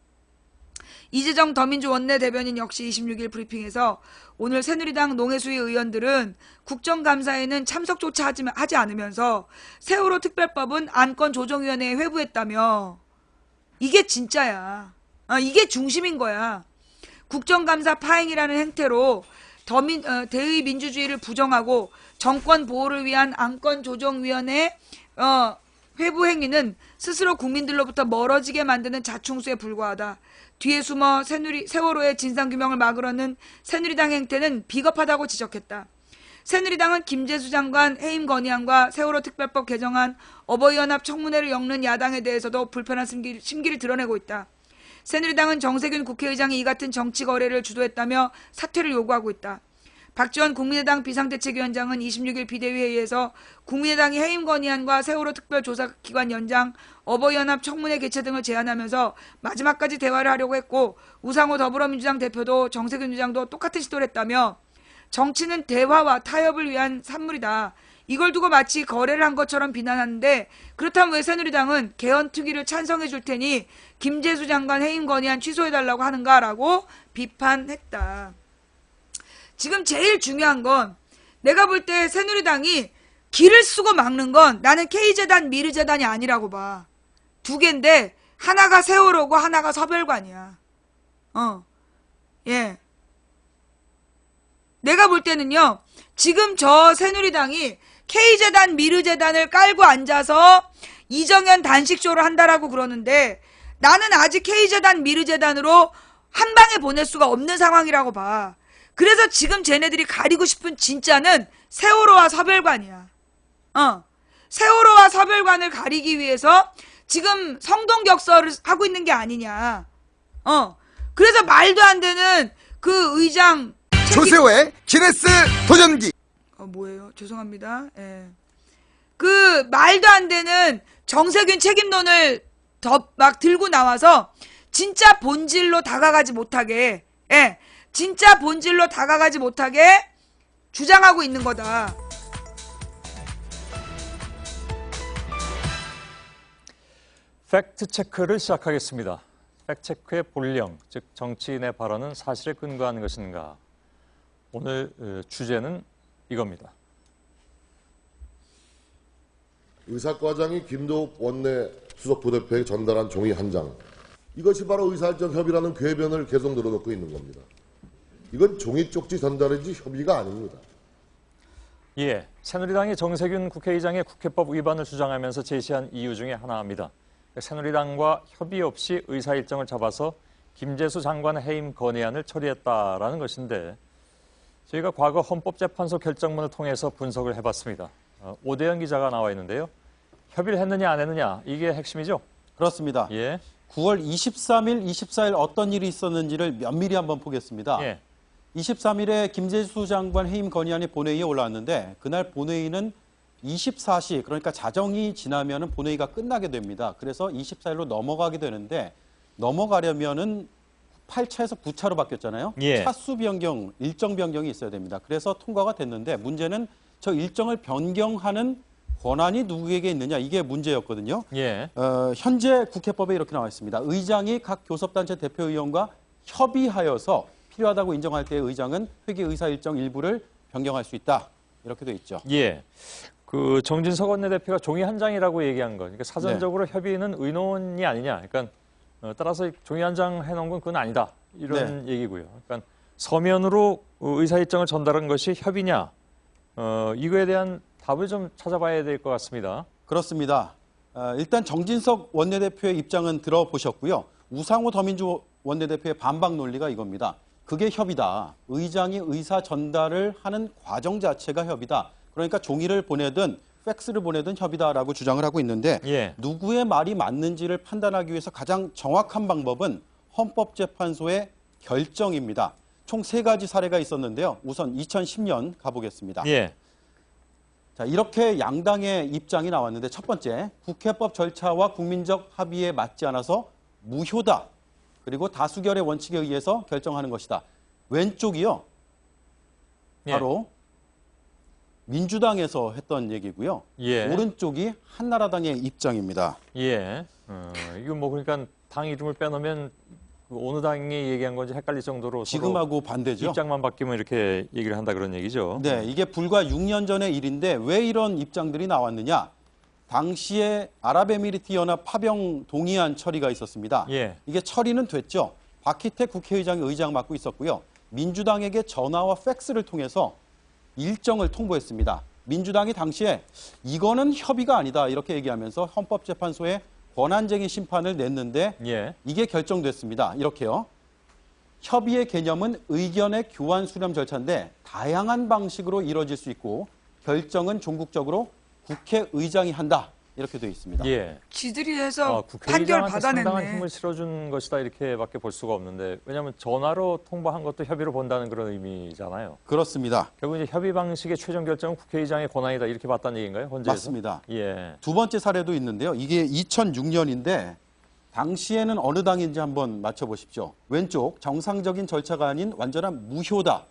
이재정 더민주 원내대변인 역시 26일 브리핑에서 오늘 새누리당 농해수위 의원들은 국정감사에는 참석조차 하지 않으면서 세월호 특별법은 안건조정위원회에 회부했다며 이게 진짜야. 이게 중심인 거야. 국정감사 파행이라는 행태로 대의 민주주의를 부정하고 정권 보호를 위한 안건조정위원회 회부 행위는 스스로 국민들로부터 멀어지게 만드는 자충수에 불과하다. 뒤에 숨어 세월호의 진상규명을 막으려는 새누리당 행태는 비겁하다고 지적했다. 새누리당은 김재수 장관 해임 건의안과 세월호 특별법 개정안, 어버이연합 청문회를 엮는 야당에 대해서도 불편한 심기를 드러내고 있다. 새누리당은 정세균 국회의장이 이 같은 정치 거래를 주도했다며 사퇴를 요구하고 있다. 박지원 국민의당 비상대책위원장은 26일 비대위회의에서 국민의당이 해임 건의안과 세월호 특별조사기관 연장, 어버이연합 청문회 개최 등을 제안하면서 마지막까지 대화를 하려고 했고 우상호 더불어민주당 대표도 정세균 위원장도 똑같은 시도를 했다며 정치는 대화와 타협을 위한 산물이다. 이걸 두고 마치 거래를 한 것처럼 비난하는데 그렇다면 왜 새누리당은 개헌특위를 찬성해 줄 테니 김재수 장관 해임 건의안 취소해달라고 하는가라고 비판했다. 지금 제일 중요한 건 내가 볼 때 새누리당이 길을 쓰고 막는 건 나는 K재단, 미르재단이 아니라고 봐. 두 개인데 하나가 세월호고 하나가 서별관이야. 예. 내가 볼 때는요. 지금 저 새누리당이 K재단, 미르재단을 깔고 앉아서 이정현 단식쇼를 한다라고 그러는데 나는 아직 K재단, 미르재단으로 한 방에 보낼 수가 없는 상황이라고 봐. 그래서 지금 쟤네들이 가리고 싶은 진짜는 세월호와 서별관이야. 세월호와 서별관을 가리기 위해서 지금 성동격설을 하고 있는 게 아니냐. 그래서 말도 안 되는 그 의장 조세호의 기네스 도전기. 뭐예요? 죄송합니다. 예. 그 말도 안 되는 정세균 책임론을 더 막 들고 나와서 진짜 본질로 다가가지 못하게, 예, 진짜 본질로 다가가지 못하게 주장하고 있는 거다. 팩트 체크를 시작하겠습니다. 팩트 체크의 본령, 즉 정치인의 발언은 사실에 근거한 것인가? 오늘 주제는 이겁니다. 의사과장이 김도욱 원내 수석 부대표에게 전달한 종이 한 장. 이것이 바로 의사일정 협의라는 궤변을 계속 늘어놓고 있는 겁니다. 이건 종이 쪽지 전달이지 협의가 아닙니다. 예, 새누리당이 정세균 국회의장의 국회법 위반을 주장하면서 제시한 이유 중에 하나입니다. 새누리당과 협의 없이 의사일정을 잡아서 김재수 장관 해임 건의안을 처리했다라는 것인데 저희가 과거 헌법재판소 결정문을 통해서 분석을 해봤습니다. 오대영 기자가 나와 있는데요. 협의를 했느냐 안 했느냐 이게 핵심이죠? 그렇습니다. 예. 9월 23일, 24일 어떤 일이 있었는지를 면밀히 한번 보겠습니다. 예. 23일에 김재수 장관 해임 건의안이 본회의에 올라왔는데 그날 본회의는 24시, 그러니까 자정이 지나면 본회의가 끝나게 됩니다. 그래서 24일로 넘어가게 되는데 넘어가려면은 8차에서 9차로 바뀌었잖아요. 예. 차수 변경, 일정 변경이 있어야 됩니다. 그래서 통과가 됐는데 문제는 저 일정을 변경하는 권한이 누구에게 있느냐, 이게 문제였거든요. 예. 현재 국회법에 이렇게 나와 있습니다. 의장이 각 교섭단체 대표의원과 협의하여서 필요하다고 인정할 때 의장은 회계 의사 일정 일부를 변경할 수 있다. 이렇게 돼 있죠. 예. 그 정진석 원내대표가 종이 한 장이라고 얘기한 거. 그러니까 사전적으로 협의는 의논이 아니냐. 그러니까 따라서 종이 한 장 해놓은 건 그건 아니다. 이런 얘기고요. 그러니까 서면으로 의사 일정을 전달한 것이 협의냐. 이거에 대한 답을 좀 찾아봐야 될 것 같습니다. 그렇습니다. 일단 정진석 원내대표의 입장은 들어보셨고요. 우상호 더민주 원내대표의 반박 논리가 이겁니다. 그게 협의다. 의장이 의사 전달을 하는 과정 자체가 협의다. 그러니까 종이를 보내든 팩스를 보내든 협의다라고 주장을 하고 있는데 누구의 말이 맞는지를 판단하기 위해서 가장 정확한 방법은 헌법재판소의 결정입니다. 총 3가지 사례가 있었는데요. 우선 2010년 가보겠습니다. 자, 이렇게 양당의 입장이 나왔는데 첫 번째, 국회법 절차와 국민적 합의에 맞지 않아서 무효다. 그리고 다수결의 원칙에 의해서 결정하는 것이다. 왼쪽이요. 바로 민주당에서 했던 얘기고요. 오른쪽이 한나라당의 입장입니다. 이건 뭐 그러니까 당 이름을 빼놓으면 어느 당이 얘기한 건지 헷갈릴 정도로 지금하고 반대죠. 입장만 바뀌면 이렇게 얘기를 한다 그런 얘기죠. 네, 이게 불과 6년 전의 일인데 왜 이런 입장들이 나왔느냐? 당시에 아랍에미리트 연합 파병 동의안 처리가 있었습니다. 이게 처리는 됐죠. 박희택 국회의장이 의장 맡고 있었고요. 민주당에게 전화와 팩스를 통해서 일정을 통보했습니다. 민주당이 당시에 이거는 협의가 아니다 이렇게 얘기하면서 헌법재판소에 권한쟁의 심판을 냈는데 이게 결정됐습니다. 이렇게요. 협의의 개념은 의견의 교환 수렴 절차인데 다양한 방식으로 이루어질 수 있고 결정은 종국적으로 국회의장이 한다. 이렇게 되어 있습니다. 지들이 해서 판결 국회의장한테 받아냈네. 상당한 힘을 실어준 것이다 이렇게밖에 볼 수가 없는데 왜냐하면 전화로 통보한 것도 협의로 본다는 그런 의미잖아요. 그렇습니다. 결국 이제 협의 방식의 최종 결정은 국회의장의 권한이다 이렇게 봤다는 얘기인가요? 헌재에서? 맞습니다. 두 번째 사례도 있는데요. 이게 2006년인데 당시에는 어느 당인지 한번 맞춰보십시오. 왼쪽 정상적인 절차가 아닌 완전한 무효다.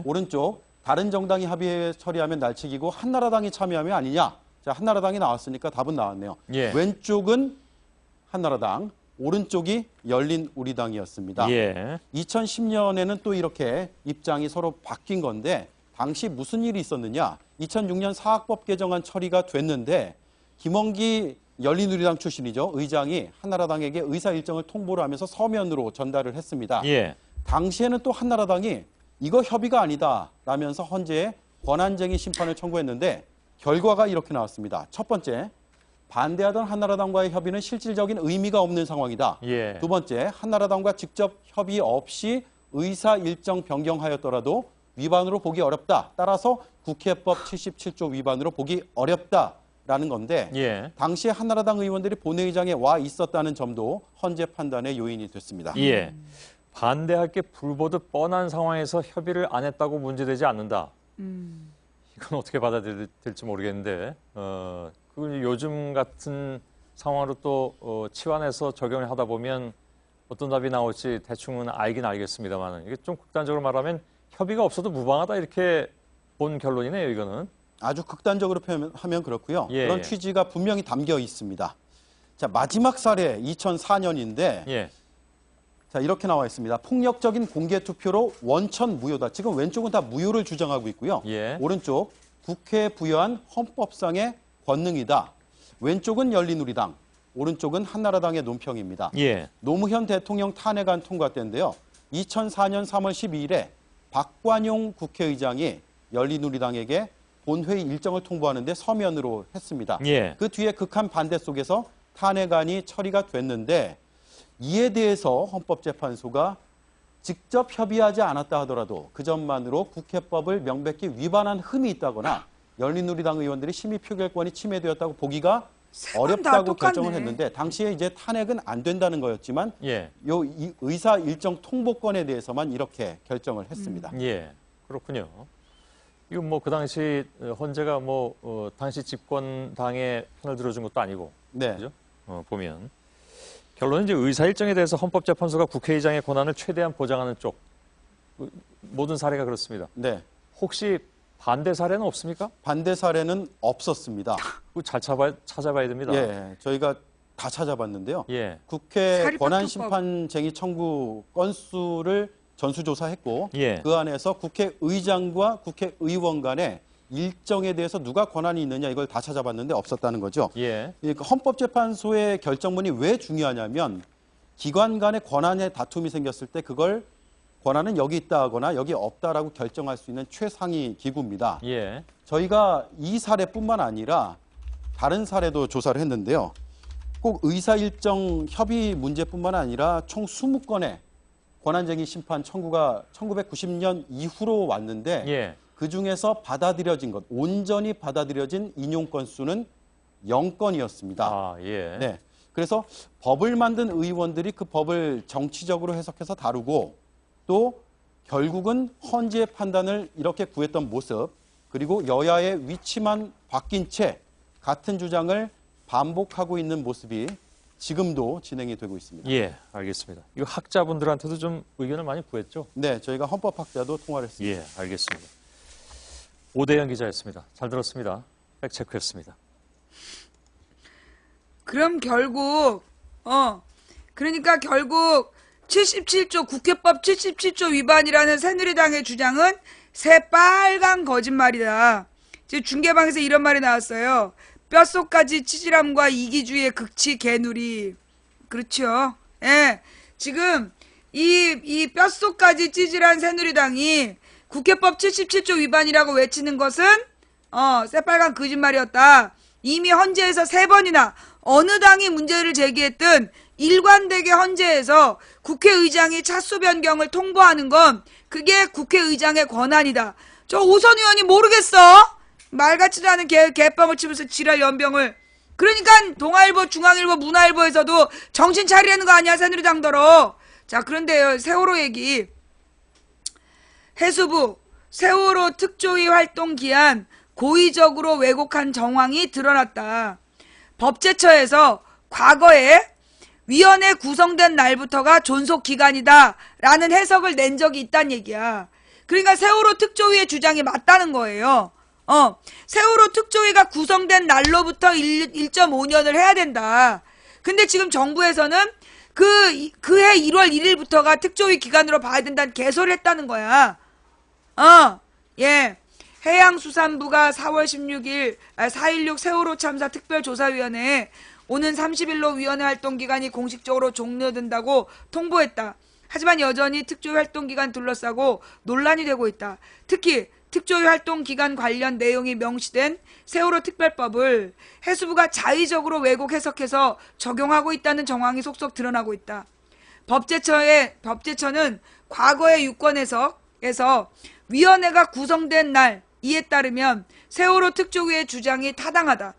오른쪽 다른 정당이 합의에 처리하면 날치기고 한나라당이 참여하면 아니냐. 자, 한나라당이 나왔으니까 답은 나왔네요. 왼쪽은 한나라당, 오른쪽이 열린우리당이었습니다. 2010년에는 또 이렇게 입장이 서로 바뀐 건데 당시 무슨 일이 있었느냐. 2006년 사학법 개정안 처리가 됐는데 김원기 열린우리당 출신이죠. 의장이 한나라당에게 의사 일정을 통보를 하면서 서면으로 전달을 했습니다. 당시에는 또 한나라당이 이거 협의가 아니다 라면서 헌재에 권한쟁의 심판을 청구했는데 결과가 이렇게 나왔습니다. 첫 번째, 반대하던 한나라당과의 협의는 실질적인 의미가 없는 상황이다. 두 번째, 한나라당과 직접 협의 없이 의사 일정 변경하였더라도 위반으로 보기 어렵다. 따라서 국회법 77조 위반으로 보기 어렵다라는 건데 당시에 한나라당 의원들이 본회의장에 와 있었다는 점도 헌재 판단의 요인이 됐습니다. 반대할 게 불보듯 뻔한 상황에서 협의를 안 했다고 문제되지 않는다. 이건 어떻게 받아들일지 모르겠는데 그걸 요즘 같은 상황으로 또 치환해서 적용을 하다 보면 어떤 답이 나올지 대충은 알긴 알겠습니다만 이게 좀 극단적으로 말하면 협의가 없어도 무방하다 이렇게 본 결론이네요. 이거는. 아주 극단적으로 표현하면 그렇고요. 그런 취지가 분명히 담겨 있습니다. 자, 마지막 사례 2004년인데 자, 이렇게 나와 있습니다. 폭력적인 공개투표로 원천 무효다. 지금 왼쪽은 다 무효를 주장하고 있고요. 오른쪽 국회에 부여한 헌법상의 권능이다. 왼쪽은 열린우리당, 오른쪽은 한나라당의 논평입니다. 노무현 대통령 탄핵안 통과 때인데요. 2004년 3월 12일에 박관용 국회의장이 열린우리당에게 본회의 일정을 통보하는데 서면으로 했습니다. 그 뒤에 극한 반대 속에서 탄핵안이 처리가 됐는데 이에 대해서 헌법재판소가 직접 협의하지 않았다 하더라도 그 점만으로 국회법을 명백히 위반한 흠이 있다거나 열린우리당 의원들이 심의 표결권이 침해되었다고 보기가 어렵다고 결정을 했는데 당시에 이제 탄핵은 안 된다는 거였지만 이 의사 일정 통보권에 대해서만 이렇게 결정을 했습니다. 그렇군요. 이건 뭐 그 당시 헌재가 뭐 당시 집권당의 편을 들어준 것도 아니고 그죠? 보면 결론은 이제 의사 일정에 대해서 헌법재판소가 국회의장의 권한을 최대한 보장하는 쪽 모든 사례가 그렇습니다. 혹시 반대 사례는 없습니까? 반대 사례는 없었습니다. 잘 찾아봐야 됩니다. 저희가 다 찾아봤는데요. 국회 권한심판쟁의 청구 건수를 전수조사했고 그 안에서 국회의장과 국회의원 간에 일정에 대해서 누가 권한이 있느냐 이걸 다 찾아봤는데 없었다는 거죠. 예. 그러니까 헌법재판소의 결정문이 왜 중요하냐면 기관 간의 권한의 다툼이 생겼을 때 그걸 권한은 여기 있다 하거나 여기 없다라고 결정할 수 있는 최상위 기구입니다. 예. 저희가 이 사례뿐만 아니라 다른 사례도 조사를 했는데요. 꼭 의사일정 협의 문제뿐만 아니라 총 20건의 권한쟁의 심판 청구가 1990년 이후로 왔는데 예. 그중에서 받아들여진 것, 온전히 받아들여진 인용 건수는 0건이었습니다. 아, 예. 네. 그래서 법을 만든 의원들이 그 법을 정치적으로 해석해서 다루고 또 결국은 헌재의 판단을 이렇게 구했던 모습, 그리고 여야의 위치만 바뀐 채 같은 주장을 반복하고 있는 모습이 지금도 진행이 되고 있습니다. 예, 알겠습니다. 이거 학자분들한테도 좀 의견을 많이 구했죠? 네, 저희가 헌법학자도 통화를 했습니다. 예, 알겠습니다. 오대영 기자였습니다. 잘 들었습니다. 팩체크였습니다. 그럼 결국 그러니까 결국 77조 국회법 77조 위반이라는 새누리당의 주장은 새빨간 거짓말이다. 이제 중계방에서 이런 말이 나왔어요. 뼛속까지 치질함과 이기주의의 극치 개누리. 그렇죠. 예. 지금 이 뼛속까지 찌질한 새누리당이 국회법 77조 위반이라고 외치는 것은 새빨간 거짓말이었다. 이미 헌재에서 3번이나 어느 당이 문제를 제기했든 일관되게 헌재에서 국회의장이 차수 변경을 통보하는 건 그게 국회의장의 권한이다. 저 오선 의원이 모르겠어? 말 같지도 않은 개뻥을 치면서 지랄 연병을. 그러니까 동아일보, 중앙일보, 문화일보에서도 정신 차리라는 거 아니야, 새누리당더러. 자, 그런데요, 세월호 얘기. 해수부, 세월호 특조위 활동 기한 고의적으로 왜곡한 정황이 드러났다. 법제처에서 과거에 위원회 구성된 날부터가 존속기간이다 라는 해석을 낸 적이 있다는 얘기야. 그러니까 세월호 특조위의 주장이 맞다는 거예요. 세월호 특조위가 구성된 날로부터 1.5년을 해야 된다. 근데 지금 정부에서는 그해 1월 1일부터가 특조위 기간으로 봐야 된다는 개소리를 했다는 거야. 예. 해양수산부가 4월 16일 4.16 세월호 참사 특별조사위원회에 오는 30일로 위원회 활동기간이 공식적으로 종료된다고 통보했다. 하지만 여전히 특조위 활동기간 둘러싸고 논란이 되고 있다. 특히 특조위 활동기간 관련 내용이 명시된 세월호 특별법을 해수부가 자의적으로 왜곡 해석해서 적용하고 있다는 정황이 속속 드러나고 있다. 법제처는 과거의 유권 해석에서 위원회가 구성된 날 이에 따르면 세월호 특조위의 주장이 타당하다.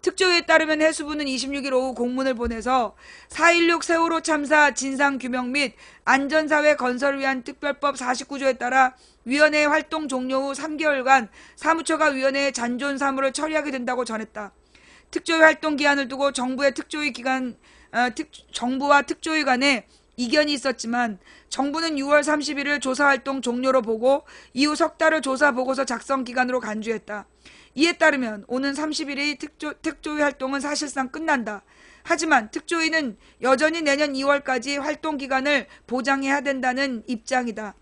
특조위에 따르면 해수부는 26일 오후 공문을 보내서 4.16 세월호 참사 진상규명 및 안전사회 건설을 위한 특별법 49조에 따라 위원회의 활동 종료 후 3개월간 사무처가 위원회의 잔존 사무를 처리하게 된다고 전했다. 특조위 활동 기한을 두고 정부와 특조위 간에 이견이 있었지만 정부는 6월 31일 조사활동 종료로 보고 이후 석 달을 조사보고서 작성 기간으로 간주했다. 이에 따르면 오는 30일의 특조위 활동은 사실상 끝난다. 하지만 특조위는 여전히 내년 2월까지 활동 기간을 보장해야 된다는 입장이다.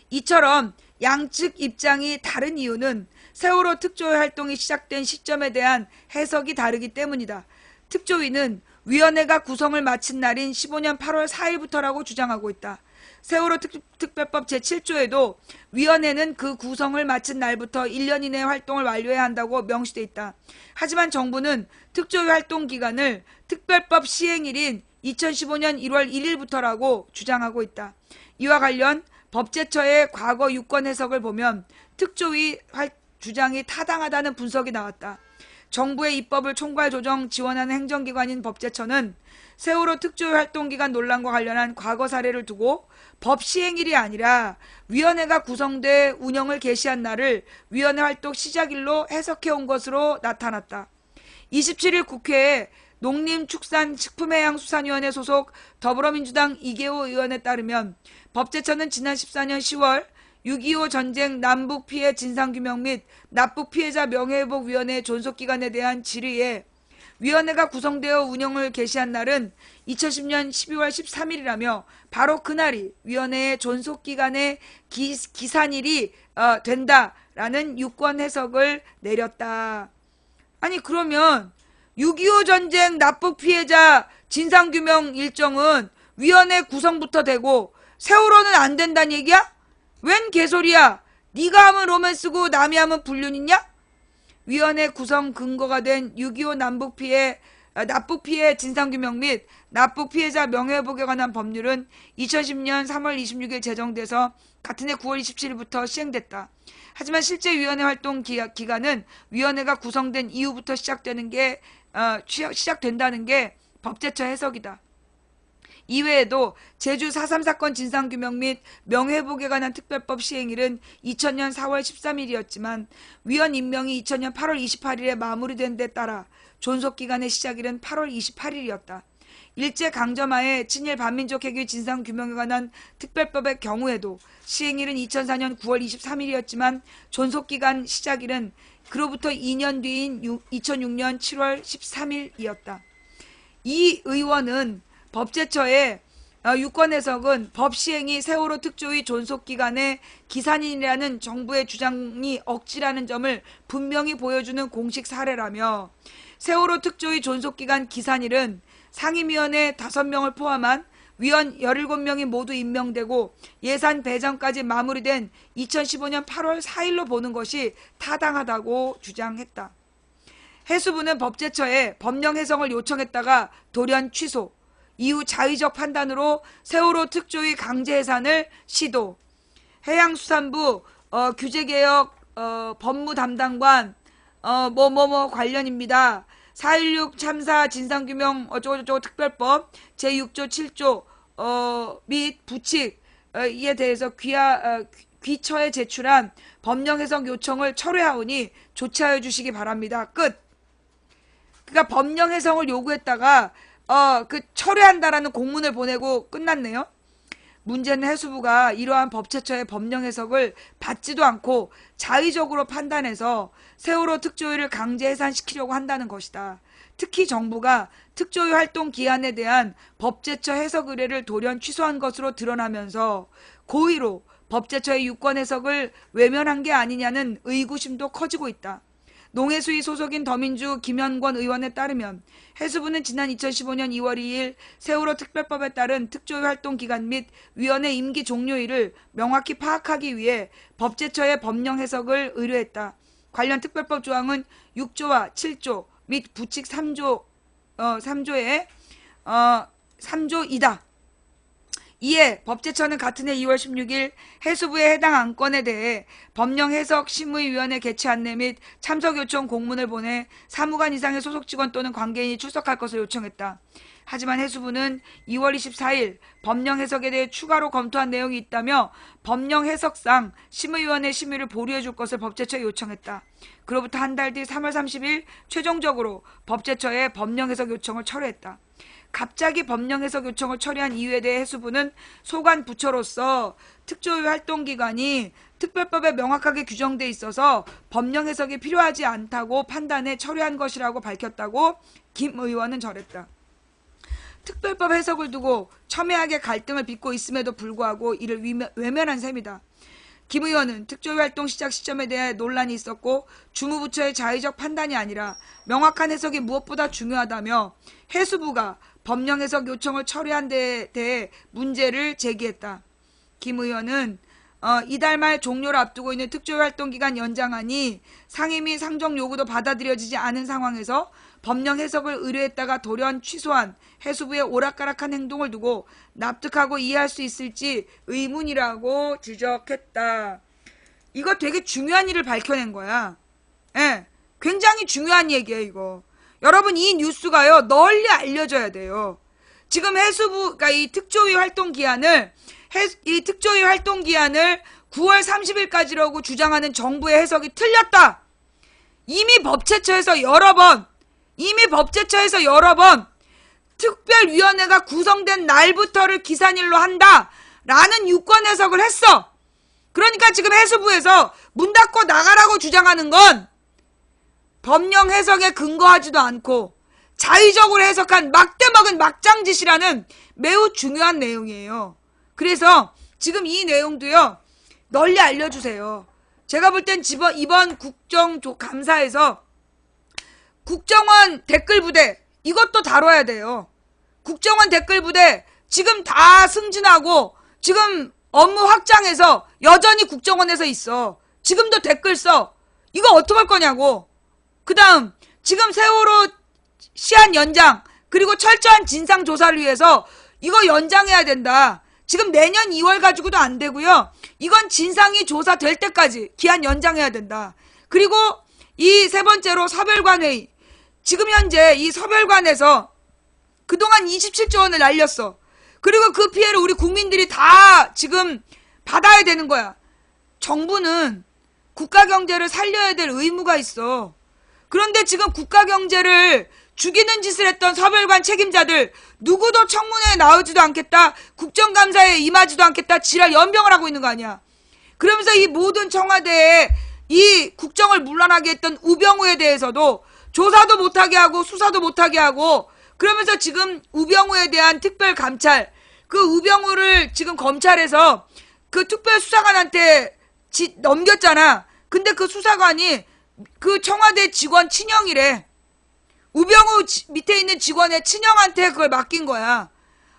이처럼 양측 입장이 다른 이유는 세월호 특조위 활동이 시작된 시점에 대한 해석이 다르기 때문이다. 특조위는 위원회가 구성을 마친 날인 15년 8월 4일부터라고 주장하고 있다. 세월호 특별법 제7조에도 위원회는 그 구성을 마친 날부터 1년 이내 활동을 완료해야 한다고 명시돼 있다. 하지만 정부는 특조위 활동 기간을 특별법 시행일인 2015년 1월 1일부터라고 주장하고 있다. 이와 관련 법제처의 과거 유권 해석을 보면 특조위 주장이 타당하다는 분석이 나왔다. 정부의 입법을 총괄 조정 지원하는 행정기관인 법제처는 세월호 특조위 활동기간 논란과 관련한 과거 사례를 두고 법 시행일이 아니라 위원회가 구성돼 운영을 개시한 날을 위원회 활동 시작일로 해석해온 것으로 나타났다. 27일 국회에 농림축산식품해양수산위원회 소속 더불어민주당 이계호 의원에 따르면 법제처는 지난 14년 10월 6.25 전쟁 남북 피해 진상규명 및 납북 피해자 명예회복위원회 존속기간에 대한 질의에 위원회가 구성되어 운영을 개시한 날은 2010년 12월 13일이라며 바로 그날이 위원회의 존속기간의 기산일이 된다라는 유권 해석을 내렸다. 아니 그러면 6.25 전쟁 납북 피해자 진상규명 일정은 위원회 구성부터 되고 세월호는 안 된다는 얘기야? 웬 개소리야? 네가 하면 로맨스고 남이 하면 불륜이냐? 위원회 구성 근거가 된 6.25 납북 피해 진상규명 및 납북 피해자 명예회복에 관한 법률은 2010년 3월 26일 제정돼서 같은 해 9월 27일부터 시행됐다. 하지만 실제 위원회 활동 기간은 위원회가 구성된 이후부터 시작된다는 게 법제처 해석이다. 이외에도 제주 4.3 사건 진상규명 및 명예회복에 관한 특별법 시행일은 2000년 4월 13일이었지만 위원 임명이 2000년 8월 28일에 마무리된 데 따라 존속기간의 시작일은 8월 28일이었다. 일제강점하에 친일 반민족 해결 진상규명에 관한 특별법의 경우에도 시행일은 2004년 9월 23일이었지만 존속기간 시작일은 그로부터 2년 뒤인 2006년 7월 13일이었다. 이 의원은 법제처의 유권 해석은 법 시행이 세월호 특조위 존속기간의 기산일이라는 정부의 주장이 억지라는 점을 분명히 보여주는 공식 사례라며 세월호 특조위 존속기간 기산일은 상임위원회 5명을 포함한 위원 17명이 모두 임명되고 예산 배정까지 마무리된 2015년 8월 4일로 보는 것이 타당하다고 주장했다. 해수부는 법제처에 법령 해석을 요청했다가 돌연 취소, 이후 자의적 판단으로 세월호 특조위 강제 해산을 시도, 해양수산부 규제개혁 법무담당관 관련입니다. 4.16 참사 진상규명 어쩌고저쩌고 특별법 제6조 7조 및 부칙에 대해서 귀처에 제출한 법령 해석 요청을 철회하오니 조치하여 주시기 바랍니다. 끝. 그러니까 법령 해석을 요구했다가 철회한다라는 공문을 보내고 끝났네요. 문제는 해수부가 이러한 법제처의 법령 해석을 받지도 않고 자의적으로 판단해서 세월호 특조위를 강제 해산시키려고 한다는 것이다. 특히 정부가 특조위 활동 기한에 대한 법제처 해석 의뢰를 돌연 취소한 것으로 드러나면서 고의로 법제처의 유권 해석을 외면한 게 아니냐는 의구심도 커지고 있다. 농해수위 소속인 더민주 김현권 의원에 따르면 해수부는 지난 2015년 2월 2일 세월호 특별법에 따른 특조위 활동 기간 및 위원회 임기 종료일을 명확히 파악하기 위해 법제처의 법령 해석을 의뢰했다. 관련 특별법 조항은 6조와 7조 및 부칙 3조의 3조이다. 이에 법제처는 같은 해 2월 16일 해수부의 해당 안건에 대해 법령 해석 심의위원회 개최 안내 및 참석 요청 공문을 보내 사무관 이상의 소속 직원 또는 관계인이 출석할 것을 요청했다. 하지만 해수부는 2월 24일 법령 해석에 대해 추가로 검토한 내용이 있다며 법령 해석상 심의위원회 심의를 보류해 줄 것을 법제처에 요청했다. 그로부터 한 달 뒤 3월 30일 최종적으로 법제처의 법령 해석 요청을 철회했다. 갑자기 법령 해석 요청을 처리한 이유에 대해 해수부는 소관 부처로서 특조위 활동 기간이 특별법에 명확하게 규정돼 있어서 법령 해석이 필요하지 않다고 판단해 처리한 것이라고 밝혔다고 김 의원은 전했다. 특별법 해석을 두고 첨예하게 갈등을 빚고 있음에도 불구하고 이를 외면한 셈이다. 김 의원은 특조위 활동 시작 시점에 대해 논란이 있었고 주무부처의 자의적 판단이 아니라 명확한 해석이 무엇보다 중요하다며 해수부가 법령 해석 요청을 처리한 데에 대해 문제를 제기했다. 김 의원은 이달 말 종료를 앞두고 있는 특조위 활동 기간 연장안이 상임위 상정 요구도 받아들여지지 않은 상황에서 법령 해석을 의뢰했다가 돌연 취소한 해수부의 오락가락한 행동을 두고 납득하고 이해할 수 있을지 의문이라고 지적했다. 이거 되게 중요한 일을 밝혀낸 거야. 예, 굉장히 중요한 얘기예요, 이거. 여러분, 이 뉴스가요, 널리 알려져야 돼요. 지금 해수부가 이 특조위 활동 기한을 9월 30일까지라고 주장하는 정부의 해석이 틀렸다. 이미 법제처에서 여러 번 특별위원회가 구성된 날부터를 기산일로 한다라는 유권 해석을 했어. 그러니까 지금 해수부에서 문 닫고 나가라고 주장하는 건 법령 해석에 근거하지도 않고 자의적으로 해석한 막대먹은 막장짓이라는 매우 중요한 내용이에요. 그래서 지금 이 내용도요, 널리 알려주세요. 제가 볼 땐 이번 국정감사에서 국정원 댓글부대 이것도 다뤄야 돼요. 국정원 댓글부대 지금 다 승진하고 지금 업무 확장해서 여전히 국정원에서 있어. 지금도 댓글 써. 이거 어떡할 거냐고. 그 다음 지금 세월호 시한 연장 그리고 철저한 진상조사를 위해서 이거 연장해야 된다. 지금 내년 2월 가지고도 안 되고요. 이건 진상이 조사될 때까지 기한 연장해야 된다. 그리고 이 세 번째로 서별관 회의. 지금 현재 이 서별관에서 그동안 27조 원을 날렸어. 그리고 그 피해를 우리 국민들이 다 지금 받아야 되는 거야. 정부는 국가 경제를 살려야 될 의무가 있어. 그런데 지금 국가 경제를 죽이는 짓을 했던 서별관 책임자들 누구도 청문회에 나오지도 않겠다. 국정감사에 임하지도 않겠다. 지랄 연병을 하고 있는 거 아니야. 그러면서 이 모든 청와대에 이 국정을 물러나게 했던 우병우에 대해서도 조사도 못하게 하고 수사도 못하게 하고 그러면서 지금 우병우에 대한 특별감찰 그 우병우를 지금 검찰에서 그 특별수사관한테 넘겼잖아. 근데 그 수사관이 그 청와대 직원 친형이래. 우병우 밑에 있는 직원의 친형한테 그걸 맡긴 거야.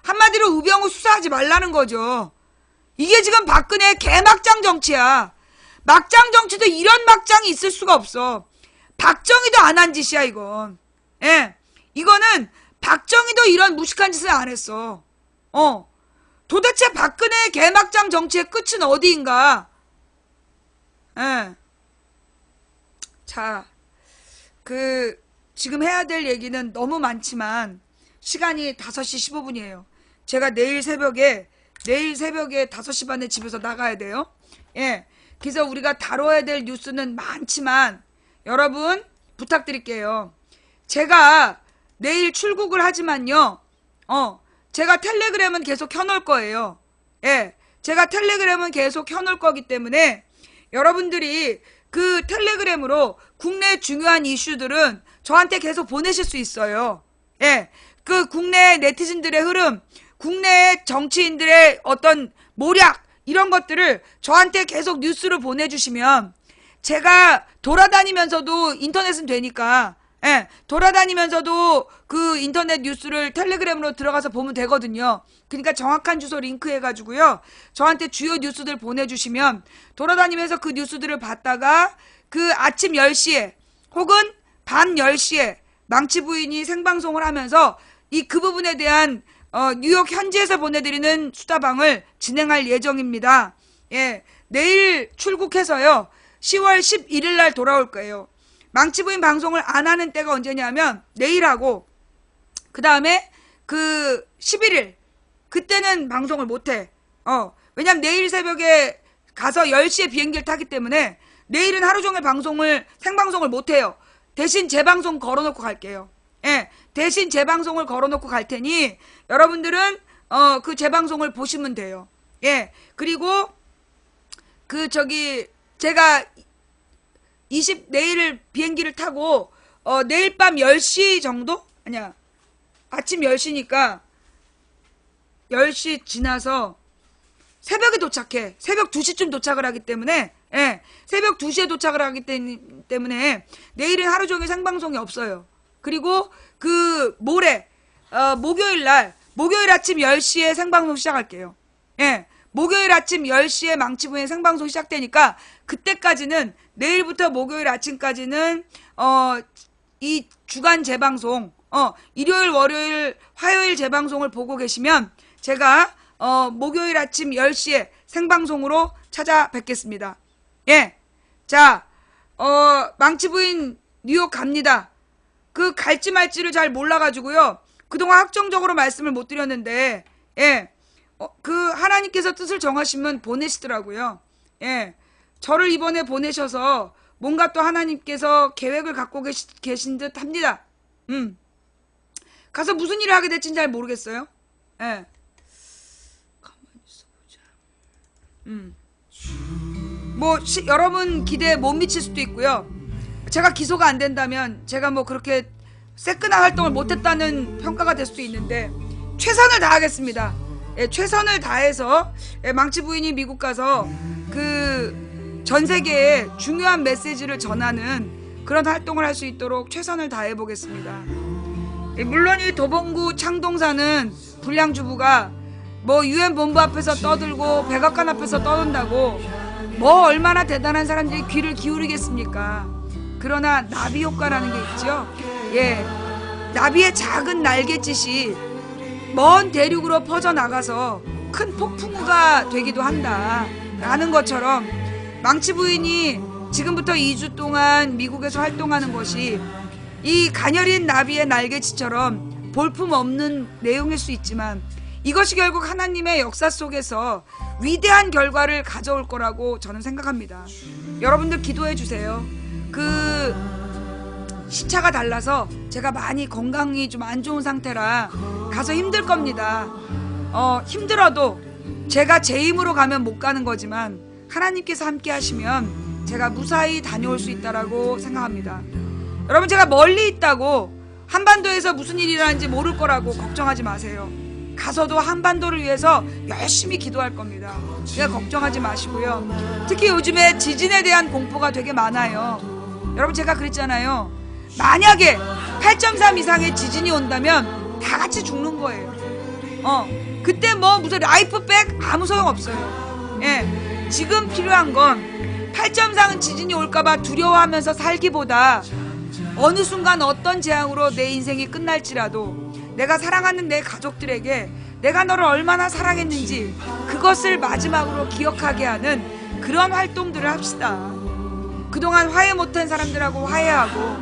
한마디로 우병우 수사하지 말라는 거죠. 이게 지금 박근혜 개막장 정치야. 막장 정치도 이런 막장이 있을 수가 없어. 박정희도 안 한 짓이야 이건. 예, 이거는 박정희도 이런 무식한 짓을 안 했어. 도대체 박근혜의 개막장 정치의 끝은 어디인가? 예. 자, 지금 해야 될 얘기는 너무 많지만 시간이 5시 15분이에요. 제가 내일 새벽에 5시 반에 집에서 나가야 돼요. 예. 그래서 우리가 다뤄야 될 뉴스는 많지만 여러분 부탁드릴게요. 제가 내일 출국을 하지만요. 제가 텔레그램은 계속 켜놓을 거예요. 예. 제가 텔레그램은 계속 켜놓을 거기 때문에 여러분들이 그 텔레그램으로 국내 중요한 이슈들은 저한테 계속 보내실 수 있어요. 예. 그 국내 네티즌들의 흐름, 국내 정치인들의 어떤 모략, 이런 것들을 저한테 계속 뉴스로 보내주시면 제가 돌아다니면서도 인터넷은 되니까, 예, 돌아다니면서도 그 인터넷 뉴스를 텔레그램으로 들어가서 보면 되거든요. 그러니까 정확한 주소 링크해가지고요. 저한테 주요 뉴스들 보내주시면 돌아다니면서 그 뉴스들을 봤다가 그 아침 10시에 혹은 밤 10시에 망치 부인이 생방송을 하면서 그 부분에 대한 뉴욕 현지에서 보내드리는 수다방을 진행할 예정입니다. 예, 내일 출국해서요. 10월 11일 날 돌아올 거예요. 망치부인 방송을 안 하는 때가 언제냐면 내일 하고 그 다음에 그 11일 그때는 방송을 못해. 왜냐면 내일 새벽에 가서 10시에 비행기를 타기 때문에 내일은 하루 종일 생방송을 못해요. 대신 재방송 걸어놓고 갈게요. 예, 대신 재방송을 걸어놓고 갈 테니 여러분들은 그 재방송을 보시면 돼요. 예, 그리고 제가 내일 비행기를 타고 내일 밤 10시 정도? 아니야, 아침 10시니까 10시 지나서 새벽에 도착해. 새벽 2시쯤 도착을 하기 때문에, 예, 새벽 2시에 도착을 하기 때문에 내일은 하루 종일 생방송이 없어요. 그리고 목요일 아침 10시에 생방송 시작할게요. 예, 목요일 아침 10시에 망치부의 생방송 시작되니까 그때까지는 내일부터 목요일 아침까지는 이 주간 재방송, 일요일, 월요일, 화요일 재방송을 보고 계시면 제가 목요일 아침 10시에 생방송으로 찾아뵙겠습니다. 예, 자, 망치부인 뉴욕 갑니다. 그 갈지 말지를 잘 몰라가지고요. 그동안 확정적으로 말씀을 못 드렸는데, 예, 그 하나님께서 뜻을 정하시면 보내시더라고요. 예, 저를 이번에 보내셔서 뭔가 또 하나님께서 계획을 갖고 계신 듯 합니다. 가서 무슨 일을 하게 될지는 잘 모르겠어요. 예. 가만히 있어보자. 여러분 기대에 못 미칠 수도 있고요. 제가 기소가 안 된다면 제가 그렇게 새끈한 활동을 못했다는 평가가 될 수도 있는데 최선을 다하겠습니다. 예, 최선을 다해서 망치 부인이 미국 가서 그 전 세계에 중요한 메시지를 전하는 그런 활동을 할 수 있도록 최선을 다해 보겠습니다. 예, 물론 이 도봉구 창동사는 불량주부가 뭐 UN 본부 앞에서 떠들고 백악관 앞에서 떠든다고 뭐 얼마나 대단한 사람들이 귀를 기울이겠습니까? 그러나 나비 효과라는 게 있죠. 예, 나비의 작은 날갯짓이 먼 대륙으로 퍼져나가서 큰 폭풍우가 되기도 한다 라는 것처럼 망치 부인이 지금부터 2주 동안 미국에서 활동하는 것이 이 가녀린 나비의 날갯짓처럼 볼품없는 내용일 수 있지만 이것이 결국 하나님의 역사 속에서 위대한 결과를 가져올 거라고 저는 생각합니다. 여러분들 기도해 주세요. 그 시차가 달라서 제가 많이 건강이 좀 안 좋은 상태라 가서 힘들 겁니다. 힘들어도 제가 제 힘으로 가면 못 가는 거지만 하나님께서 함께 하시면 제가 무사히 다녀올 수 있다라고 생각합니다. 여러분, 제가 멀리 있다고 한반도에서 무슨 일이 일어나는지 모를 거라고 걱정하지 마세요. 가서도 한반도를 위해서 열심히 기도할 겁니다. 그러니까 걱정하지 마시고요. 특히 요즘에 지진에 대한 공포가 되게 많아요. 여러분, 제가 그랬잖아요. 만약에 8.3 이상의 지진이 온다면 다 같이 죽는 거예요. 그때 뭐 무슨 라이프백 아무 소용 없어요. 예, 지금 필요한 건 8.3 지진이 올까봐 두려워하면서 살기보다 어느 순간 어떤 재앙으로 내 인생이 끝날지라도 내가 사랑하는 내 가족들에게 내가 너를 얼마나 사랑했는지 그것을 마지막으로 기억하게 하는 그런 활동들을 합시다. 그동안 화해 못한 사람들하고 화해하고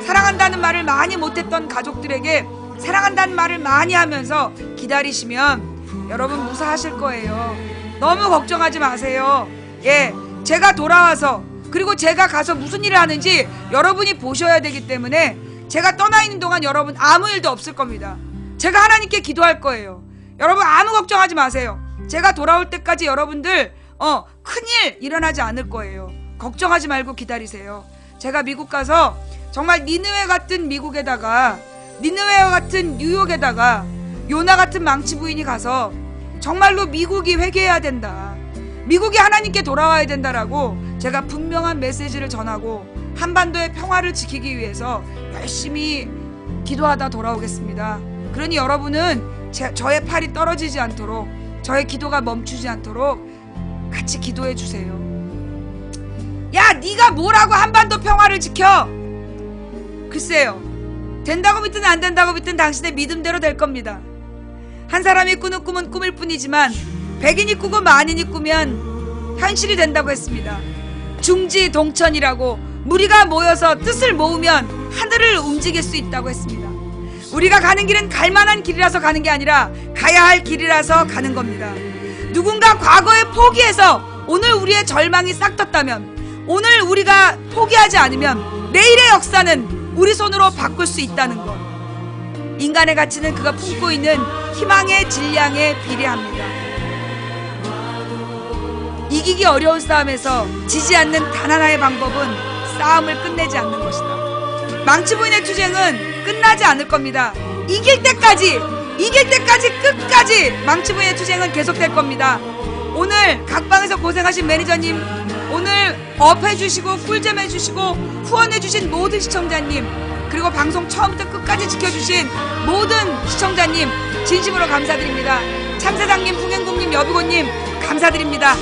사랑한다는 말을 많이 못했던 가족들에게 사랑한다는 말을 많이 하면서 기다리시면 여러분 무사하실 거예요. 너무 걱정하지 마세요. 예, 제가 돌아와서 그리고 제가 가서 무슨 일을 하는지 여러분이 보셔야 되기 때문에 제가 떠나 있는 동안 여러분 아무 일도 없을 겁니다. 제가 하나님께 기도할 거예요. 여러분 아무 걱정하지 마세요. 제가 돌아올 때까지 여러분들 큰일 일어나지 않을 거예요. 걱정하지 말고 기다리세요. 제가 미국 가서 정말 니느웨 같은 미국에다가 니느웨와 같은 뉴욕에다가 요나 같은 망치 부인이 가서 정말로 미국이 회개해야 된다. 미국이 하나님께 돌아와야 된다라고 제가 분명한 메시지를 전하고 한반도의 평화를 지키기 위해서 열심히 기도하다 돌아오겠습니다. 그러니 여러분은 저의 팔이 떨어지지 않도록 저의 기도가 멈추지 않도록 같이 기도해 주세요. 야, 네가 뭐라고 한반도 평화를 지켜? 글쎄요. 된다고 믿든 안 된다고 믿든 당신의 믿음대로 될 겁니다. 한 사람이 꾸는 꿈은 꿈일 뿐이지만 백인이 꾸고 만인이 꾸면 현실이 된다고 했습니다. 중지동천이라고 무리가 모여서 뜻을 모으면 하늘을 움직일 수 있다고 했습니다. 우리가 가는 길은 갈만한 길이라서 가는 게 아니라 가야 할 길이라서 가는 겁니다. 누군가 과거에 포기해서 오늘 우리의 절망이 싹 떴다면 오늘 우리가 포기하지 않으면 내일의 역사는 우리 손으로 바꿀 수 있다는 것. 인간의 가치는 그가 품고 있는 희망의 질량에 비례합니다. 이기기 어려운 싸움에서 지지 않는 단 하나의 방법은 싸움을 끝내지 않는 것이다. 망치 부인의 투쟁은 끝나지 않을 겁니다. 이길 때까지 끝까지 망치 부인의 투쟁은 계속될 겁니다. 오늘 각방에서 고생하신 매니저님, 오늘 업해주시고 꿀잼 해주시고 후원해주신 모든 시청자님, 그리고 방송 처음부터 끝까지 지켜주신 모든 시청자님 진심으로 감사드립니다. 참사장님, 풍행국님, 여비고님 감사드립니다.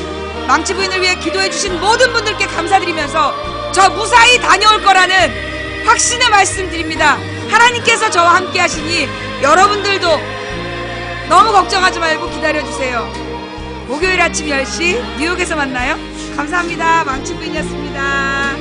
망치 부인을 위해 기도해주신 모든 분들께 감사드리면서 저 무사히 다녀올 거라는 확신의 말씀드립니다. 하나님께서 저와 함께 하시니 여러분들도 너무 걱정하지 말고 기다려주세요. 목요일 아침 10시 뉴욕에서 만나요. 감사합니다. 망치 부인이었습니다.